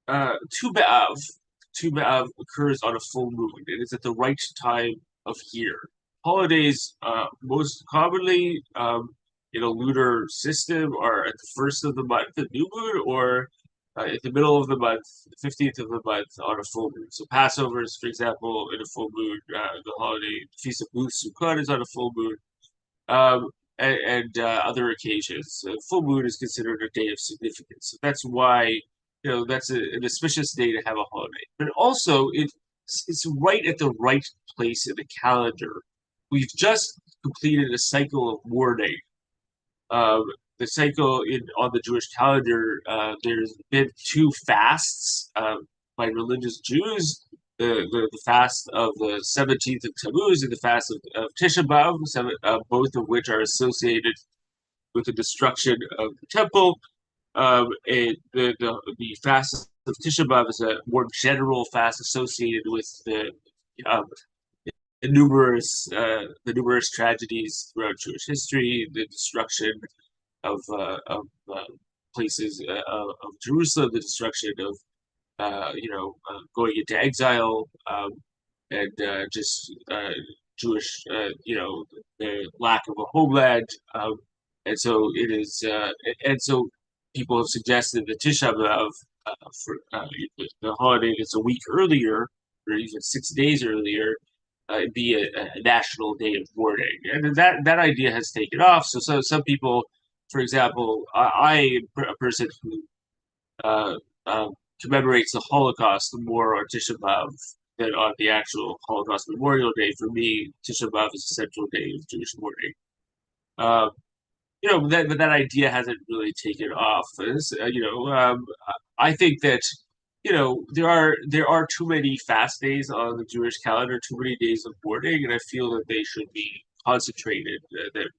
B'Av occurs on a full moon. It is at the right time of year. Holidays, most commonly in a lunar system, are at the first of the month, the new moon, or at the middle of the month, the 15th of the month, on a full moon. So Passover is, for example, in a full moon. The holiday Feast of Booth Sukkot is on a full moon. and other occasions. Full moon is considered a day of significance. So that's why, that's an auspicious day to have a holiday. But also, it's right at the right place in the calendar. We've just completed a cycle of mourning. The cycle on the Jewish calendar, there's been two fasts by religious Jews. The fast of the 17th of Tammuz and the fast of Tisha B'Av, both of which are associated with the destruction of the temple. And the fast of Tisha B'Av is a more general fast associated with um, the numerous tragedies throughout Jewish history, the destruction of places of Jerusalem, the destruction of going into exile, and just Jewish, the lack of a homeland, and so it is, and so people have suggested that Tisha B'av, for the holiday that's a week earlier, or even 6 days earlier, be a national day of mourning, and that idea has taken off. So some people, for example, I am a person who uh, um, commemorates the Holocaust more on Tisha B'Av than on the actual Holocaust Memorial Day. For me, Tisha B'Av is a central day of Jewish mourning. Um, but that idea hasn't really taken off. I think that there are too many fast days on the Jewish calendar, too many days of mourning, and I feel that they should be concentrated. That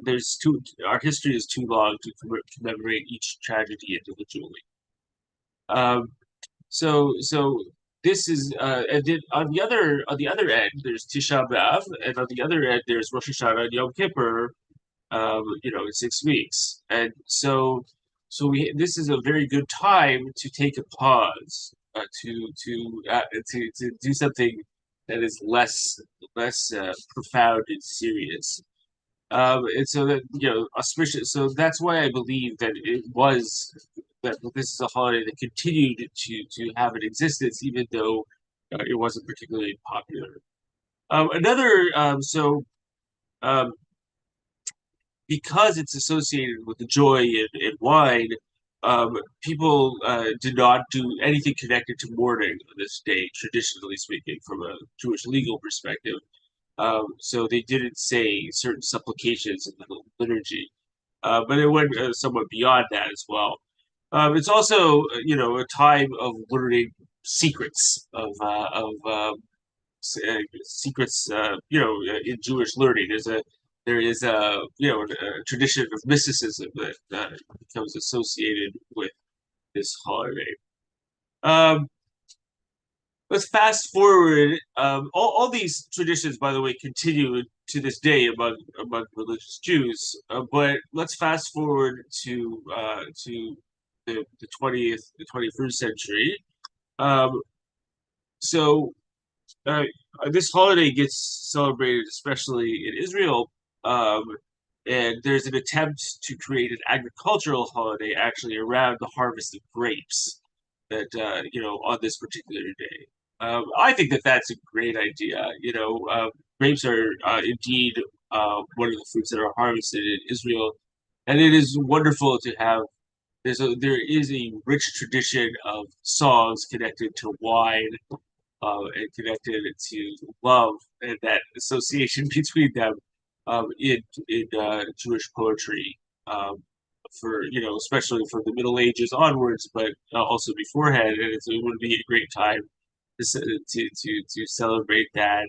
there's too our history is too long to commemorate each tragedy individually. Um, so this is and then on the other end there's Tisha B'Av, and on the other end there's Rosh Hashanah and Yom Kippur. In 6 weeks, and so this is a very good time to take a pause, to do something that is less profound and serious. And so that auspicious. So that's why I believe that this is a holiday that continued to have an existence, even though it wasn't particularly popular. Another so Because it's associated with the joy in wine, people did not do anything connected to mourning on this day, traditionally speaking, from a Jewish legal perspective. So they didn't say certain supplications in the liturgy, but it went somewhat beyond that as well. It's also, a time of learning secrets secrets, in Jewish learning. There is a tradition of mysticism that becomes associated with this holiday. Um, let's fast forward. All these traditions, by the way, continue to this day among religious Jews. But let's fast forward to the 21st century. Um, so this holiday gets celebrated, especially in Israel, and there's an attempt to create an agricultural holiday actually around the harvest of grapes that on this particular day. I think that that's a great idea. Grapes are indeed one of the fruits that are harvested in Israel, and it is wonderful to have. There is a rich tradition of songs connected to wine, and connected to love, and that association between them, in Jewish poetry, for especially from the Middle Ages onwards, but also beforehand, and it would be a great time to celebrate that,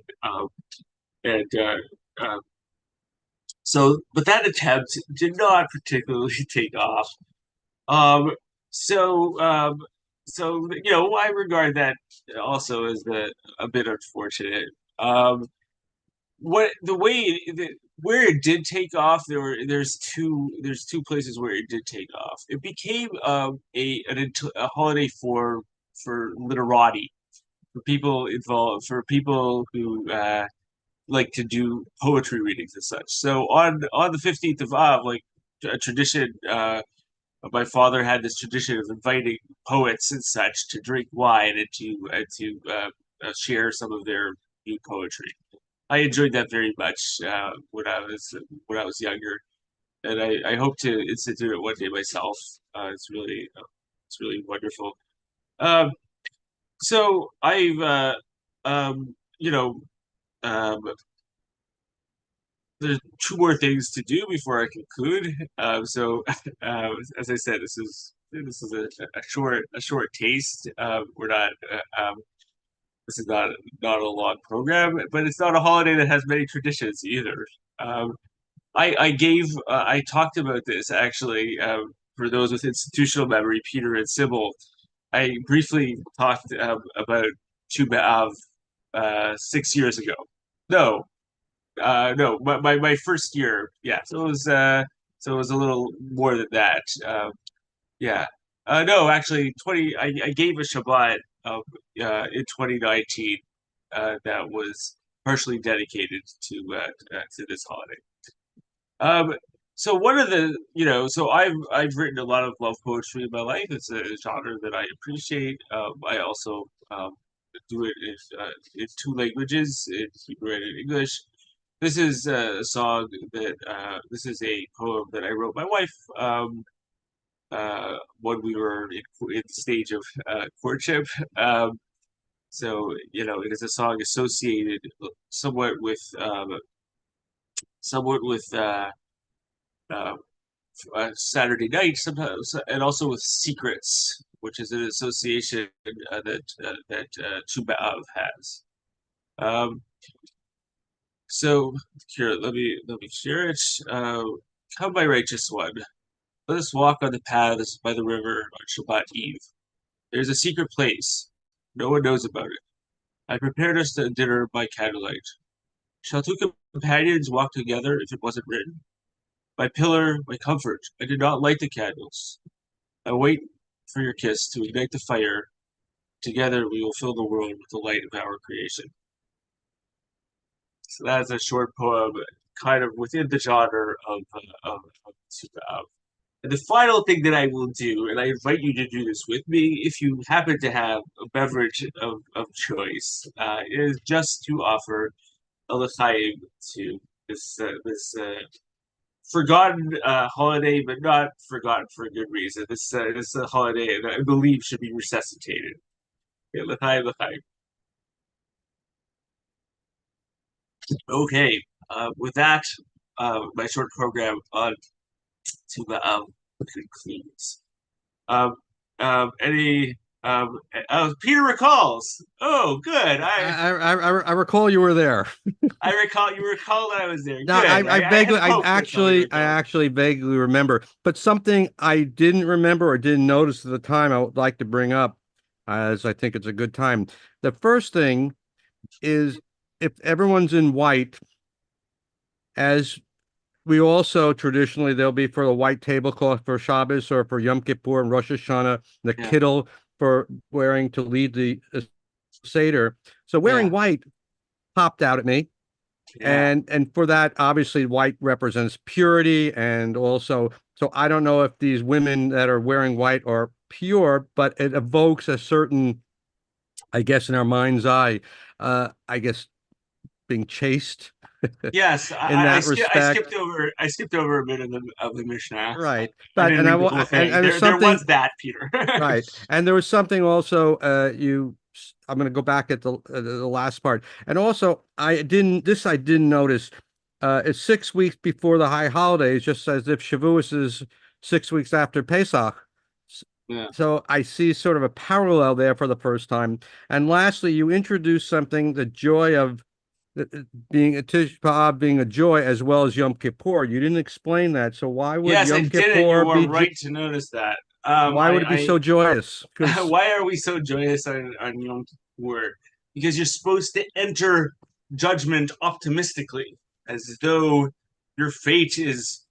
and uh, but that attempt did not particularly take off. Um, so I regard that also as a bit unfortunate. What the way that Where it did take off, there's two places where it did take off. It became a holiday for literati, for people who like to do poetry readings and such. So on the 15th of Av, like a tradition, my father had this tradition of inviting poets and such to drink wine and to share some of their new poetry. I enjoyed that very much when I was younger, and I hope to institute it one day myself. It's really wonderful. Um, so I've you know um, there's two more things to do before I conclude. As I said, this is a short taste. We're not this is not a long program, but it's not a holiday that has many traditions either. Um, I talked about this actually for those with institutional memory, Peter and Sybil. I briefly talked about Tu B'Av 6 years ago. No, no, my first year. Yeah, so it was a little more than that. Yeah, no, actually, 20. I gave a Shabbat in 2019 that was partially dedicated to this holiday. Um, so one of the, so I've written a lot of love poetry in my life. It's a genre that I appreciate. I also do it in two languages, in Hebrew and in English. This is a song that this is a poem that I wrote my wife when we were in the stage of courtship. It is a song associated somewhat with somewhat with uh, Saturday night, sometimes, and also with secrets, which is an association that Tu B'Av has. So here, let me share it. Come, my righteous one, let us walk on the paths by the river on Shabbat Eve. There's a secret place. No one knows about it. I prepared us a dinner by candlelight. Shall two companions walk together if it wasn't written? My pillar, my comfort, I did not light the candles. I wait for your kiss to ignite the fire. Together we will fill the world with the light of our creation. So that's a short poem, kind of within the genre of Tu B'Av. And the final thing that I will do, and I invite you to do this with me, if you happen to have a beverage of choice, is just to offer a l'chaim to this forgotten holiday, but not forgotten for a good reason. This holiday that I believe should be resuscitated. Okay, l'chaim, l'chaim. Okay, with that, my short program on Tu B'Av concludes. Any Peter recalls. Oh, good. I recall you were there. I recall you recall that I was there. No, Good. I vaguely, had hope that somebody I recalled. actually vaguely remember, but something I didn't remember or didn't notice at the time I would like to bring up, as I think it's a good time. The first thing is if everyone's in white, as we also traditionally there'll be for the white tablecloth for Shabbos or for Yom Kippur and Rosh Hashanah, the Yeah. kittel for wearing to lead the Seder. So wearing Yeah. white popped out at me. Yeah. And for that, obviously white represents purity, and also, so I don't know if these women that are wearing white are pure, but it evokes a certain, I guess, in our mind's eye, I guess being chaste. Yes, in that respect. I skipped over a bit of the Mishnah. Right. I But didn't and I read the will whole thing. and there's There something was that, Peter. right. And there was something also I'm going to go back at the last part. And also I didn't notice it's 6 weeks before the high holidays, just as if Shavuos is 6 weeks after Pesach. Yeah. So I see sort of a parallel there for the first time. And lastly, you introduced something, the joy of being a Tish B'Av being a joy, as well as Yom Kippur. You didn't explain that. So why would Yes, I Yom did it. You Kippur were be right to notice that. why would it be so joyous? 'Cause Why are we so joyous on Yom Kippur? Because you're supposed to enter judgment optimistically, as though your fate is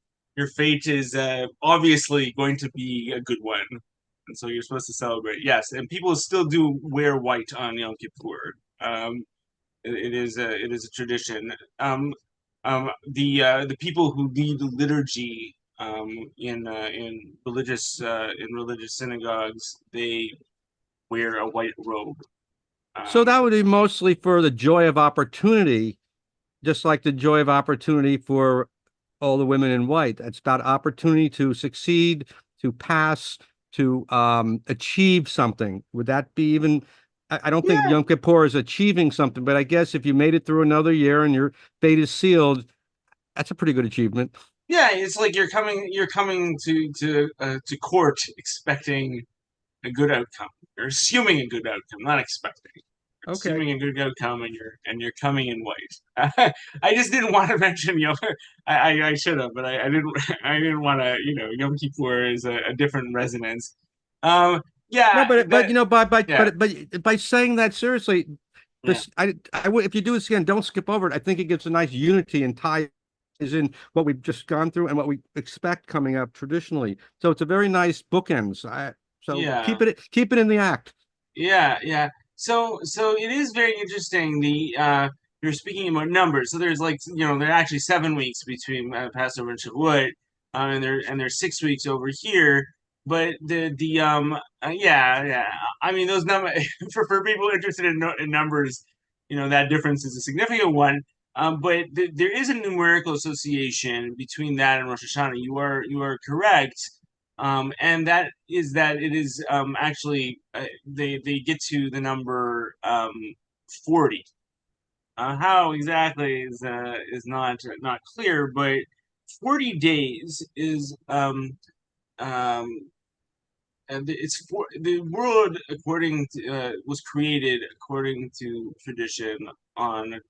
obviously going to be a good one, and so you're supposed to celebrate. Yes, and people still do wear white on Yom Kippur. It is a tradition. The people who lead the liturgy in religious synagogues, they wear a white robe. So that would be mostly for the joy of opportunity just like the joy of opportunity for all the women in white. It's about opportunity to succeed, to pass, to achieve something. Would that be even? I don't think Yeah. Yom Kippur is achieving something, but I guess if you made it through another year and your fate is sealed, that's a pretty good achievement. Yeah, it's like you're coming to court expecting a good outcome. You're assuming a good outcome, not expecting. You're Okay. assuming a good outcome, and you're coming in white. I just didn't want to mention Yom. I should have, but I didn't. I didn't want to. Yom Kippur is a different resonance. No, Yeah, but you know, yeah. but by saying that seriously, Yeah. this I would, if you do this again, don't skip over it. I think it gives a nice unity and ties in what we've just gone through and what we expect coming up traditionally. So it's a very nice bookends. So Yeah. keep it in the act. Yeah. So it is very interesting. You're speaking about numbers. So there's there are actually 7 weeks between Passover and Shavuot, and there's 6 weeks over here. But yeah. I mean, those number for people interested in numbers, that difference is a significant one. But there is a numerical association between that and Rosh Hashanah. You are correct. And that it is actually they get to the number 40. How exactly is not clear, but 40 days is and the world according to was created according to tradition on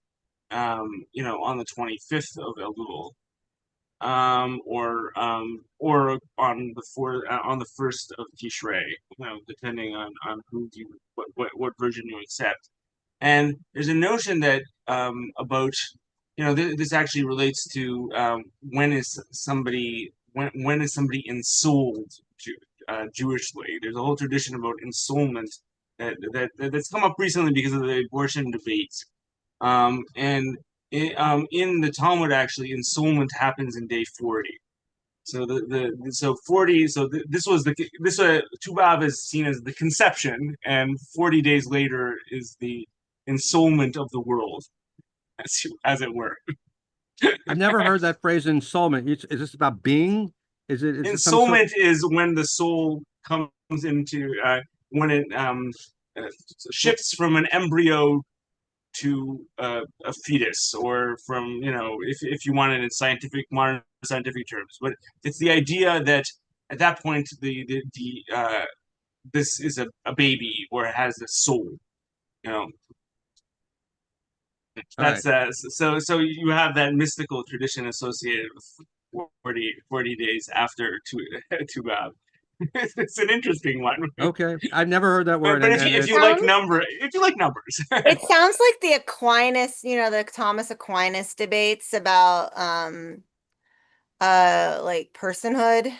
on the 25th of Elul, or on the first of Tishrei, depending on what version you accept. And there's a notion that about this actually relates to when is somebody ensouled Jewishly. There's a whole tradition about ensoulment that's come up recently because of the abortion debate. And in the Talmud, actually, ensoulment happens in day 40. So so 40. So this Tu B'Av is seen as the conception, and 40 days later is the ensoulment of the world, as it were. I've never heard that phrase ensoulment. Is this about being? Is it Ensoulment is when the soul comes into when it shifts from an embryo to a fetus, or from if you want it in modern scientific terms, but it's the idea that at that point this is a baby, or it has a soul. That's so you have that mystical tradition associated with 40 days after Tu B'Av. It's an interesting one. Okay, I've never heard that word. But if you like numbers, It sounds like the Aquinas, the Thomas Aquinas debates about like personhood.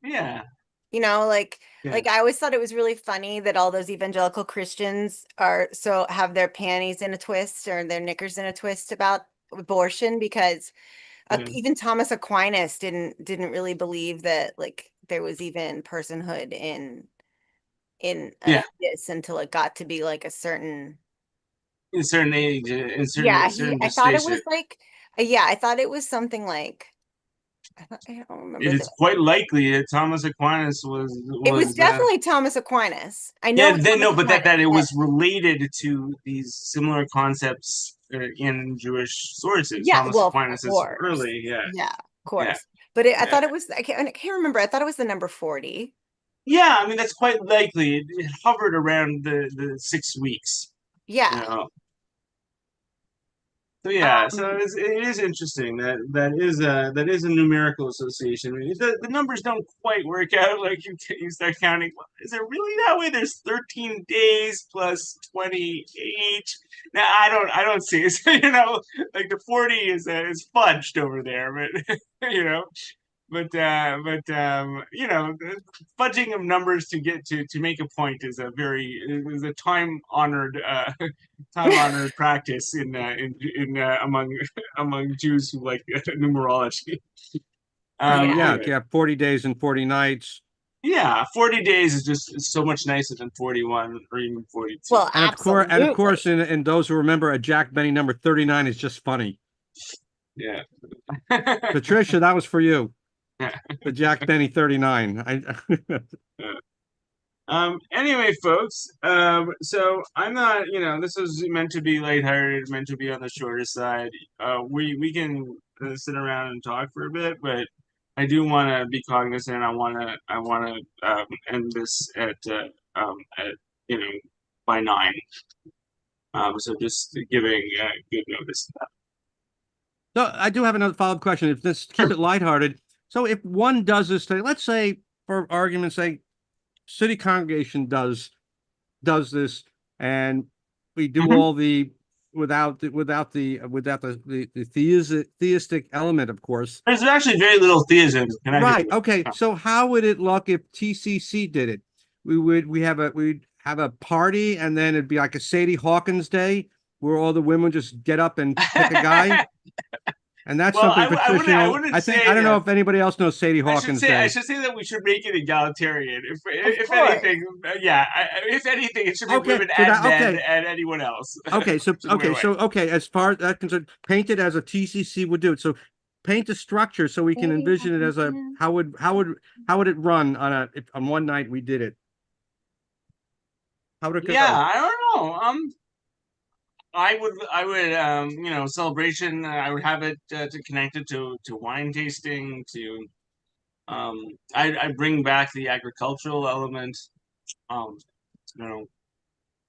Yeah. Like I always thought it was really funny that all those evangelical Christians have their panties in a twist or their knickers in a twist about abortion, because even Thomas Aquinas didn't really believe that like there was even personhood in this until it got to be like a certain age, in certain I thought it was like I thought it was something like I don't remember. It is quite likely that Thomas Aquinas was. It was definitely Thomas Aquinas. I know. Yeah, but that it was related to these similar concepts in Jewish sources. Yeah, Thomas Aquinas is early. Yeah, of course. Yeah. But I thought it was. I can't remember. I thought it was the number 40. Yeah, I mean that's quite likely. It hovered around the 6 weeks. Yeah. So it is interesting that is a numerical association. I mean, the numbers don't quite work out. Like you start counting. Is it really that way? There's 13 days plus 28. Now I don't see it. So, like the 40 is fudged over there, but But fudging of numbers to get to make a point is a time honored practice in among Jews who like numerology. Yeah, 40 days and 40 nights. Yeah, 40 days is just so much nicer than 41 or even 42. Well, and of course, in those who remember, a Jack Benny number 39 is just funny. Yeah. Patricia, that was for you. Yeah. The Jack Benny 39. Anyway, folks, so I'm not, this was meant to be lighthearted, meant to be on the shorter side. We can sit around and talk for a bit, but I do want to be cognizant. I want to end this at by 9. So just giving good notice. So I do have another follow-up question. If this keep it lighthearted. So if one does this thing, let's say for argument's sake, city congregation does this, and we do Mhm. all the without the theistic element, of course. There's actually very little theism connected. Right. to it. Okay. So how would it look if TCC did it? We'd have a party, and then it'd be like a Sadie Hawkins day where all the women just get up and pick a guy. And that's Well, something Patricia. I wouldn't I think say I don't know that. if anybody else knows Sadie I Hawkins I Day. should say that we should make it egalitarian. If course. anything, if anything, it should be Okay, women so and that- men okay. and anyone else. Okay, so So wait. as far as that concerned, paint it as a TCC would do it. So paint the structure so we can Sadie envision it as a Hawkins. how would it run on one night we did it? How would it go? Yeah, I don't know. I would celebration. I would have it to connect it to wine tasting. To I bring back the agricultural element. Um, you know,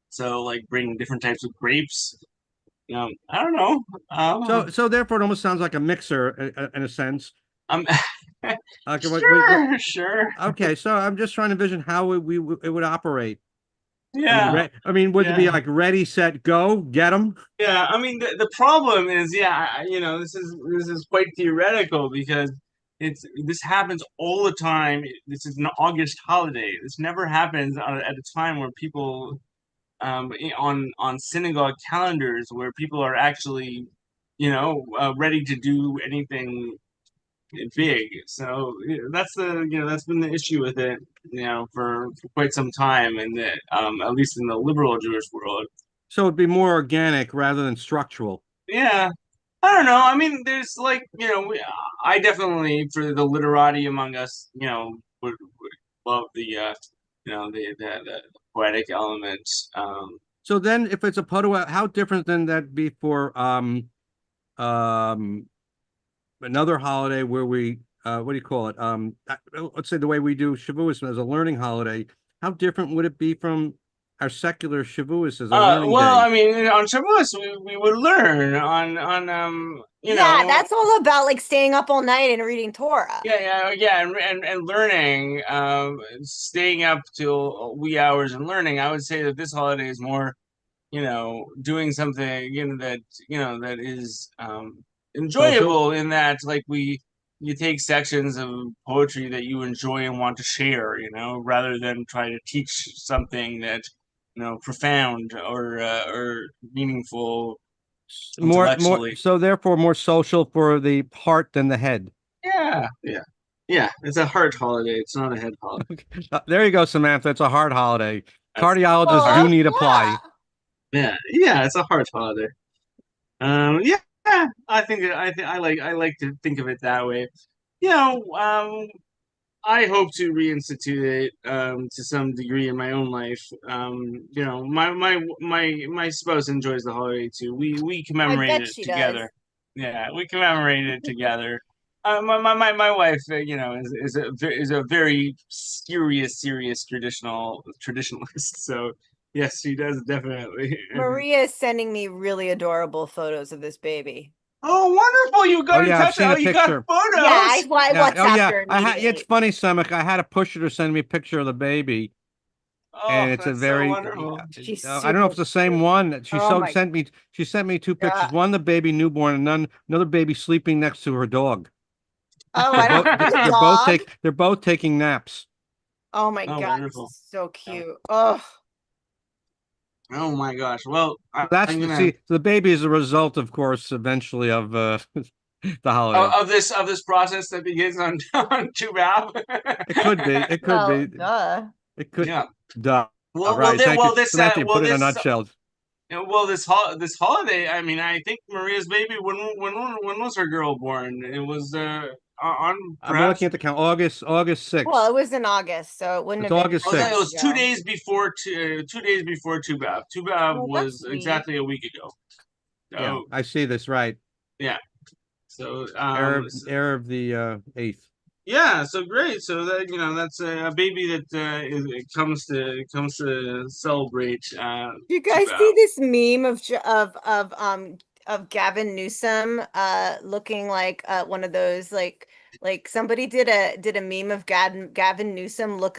so like bring different types of grapes. I don't know. So therefore it almost sounds like a mixer in a sense. Um, Okay, sure. okay, so I'm just trying to envision how it would operate. Yeah. Would it be Yeah. like ready, set, go, get them? Yeah, I mean the problem is, this is quite theoretical because this happens all the time. This is an August holiday. This never happens at a time where people on synagogue calendars where people are actually ready to do anything big. So that's been the issue with it for quite some time, and that at least in the liberal Jewish world. So it'd be more organic rather than structural. Yeah, I don't know. I mean, there's like, I definitely, for the literati among us, would love the poetic element. So then if it's a Podua, how different than that be for another holiday where we what do you call it? Let's say the way we do Shavuos as a learning holiday. How different would it be from our secular Shavuos as a learning Well, day? I mean, on Shavuos we would learn on Yeah, that's all about like staying up all night and reading Torah. yeah, and learning, staying up till wee hours and learning. I would say that this holiday is more, doing something that is enjoyable in that like you take sections of poetry that you enjoy and want to share, rather than try to teach something that profound or meaningful intellectually. So therefore more social for the heart than the head. Yeah. It's a heart holiday. It's not a head holiday. There you go, Samantha. It's a heart holiday. That's- Cardiologists do need apply. Yeah, it's a heart holiday. Yeah, I think I like to think of it that way. I hope to reinstitute it to some degree in my own life. My spouse enjoys the holiday too. We commemorate bet it she together. does. Yeah, we commemorate it together. My wife, is a very serious traditionalist. So yes, she does definitely. Maria is sending me really adorable photos of this baby. Oh, wonderful! You got Oh, in yeah, I've touch. seen Oh, a you got picture. photos. Yeah, I WhatsApped her It's immediately. funny, Samak. I had to push her to send me a picture of the baby, and it's a that's so very. wonderful. She's I don't know if it's the same cute. one. Oh my sent me. She sent me two pictures. God. One the baby newborn, and another baby sleeping next to her dog. Oh, I don't have a dog. They're both taking naps. Oh my Oh, God, wonderful. this is so cute. Oh, Oh my gosh. Well, That's I'm gonna see, the baby is a result, of course, eventually of the holiday. of this process that begins on Tu B'Av. It could be. It could well, be. duh. It could. Yeah. Duh. Well, right. Thank you. this Samantha, you well put it in a this nutshell. Yeah, well, this holiday, I mean, I think Maria's baby. When was her girl born? It was on I'm perhaps. looking at the count. August 6th. Well, it was in August, so it wouldn't It's have been August Oh, no, it 6th. was 2 days ago. before 2 days before Tubav. Tubav Oh, that's was sweet. exactly a week ago. Yeah, Oh, I see this right. yeah. So Arab the 8th. yeah, so great. So that that's a baby that it comes to celebrate. Do you guys Tubav. see this meme of Gavin Newsom looking like one of those like somebody did a meme of Gavin Newsom looking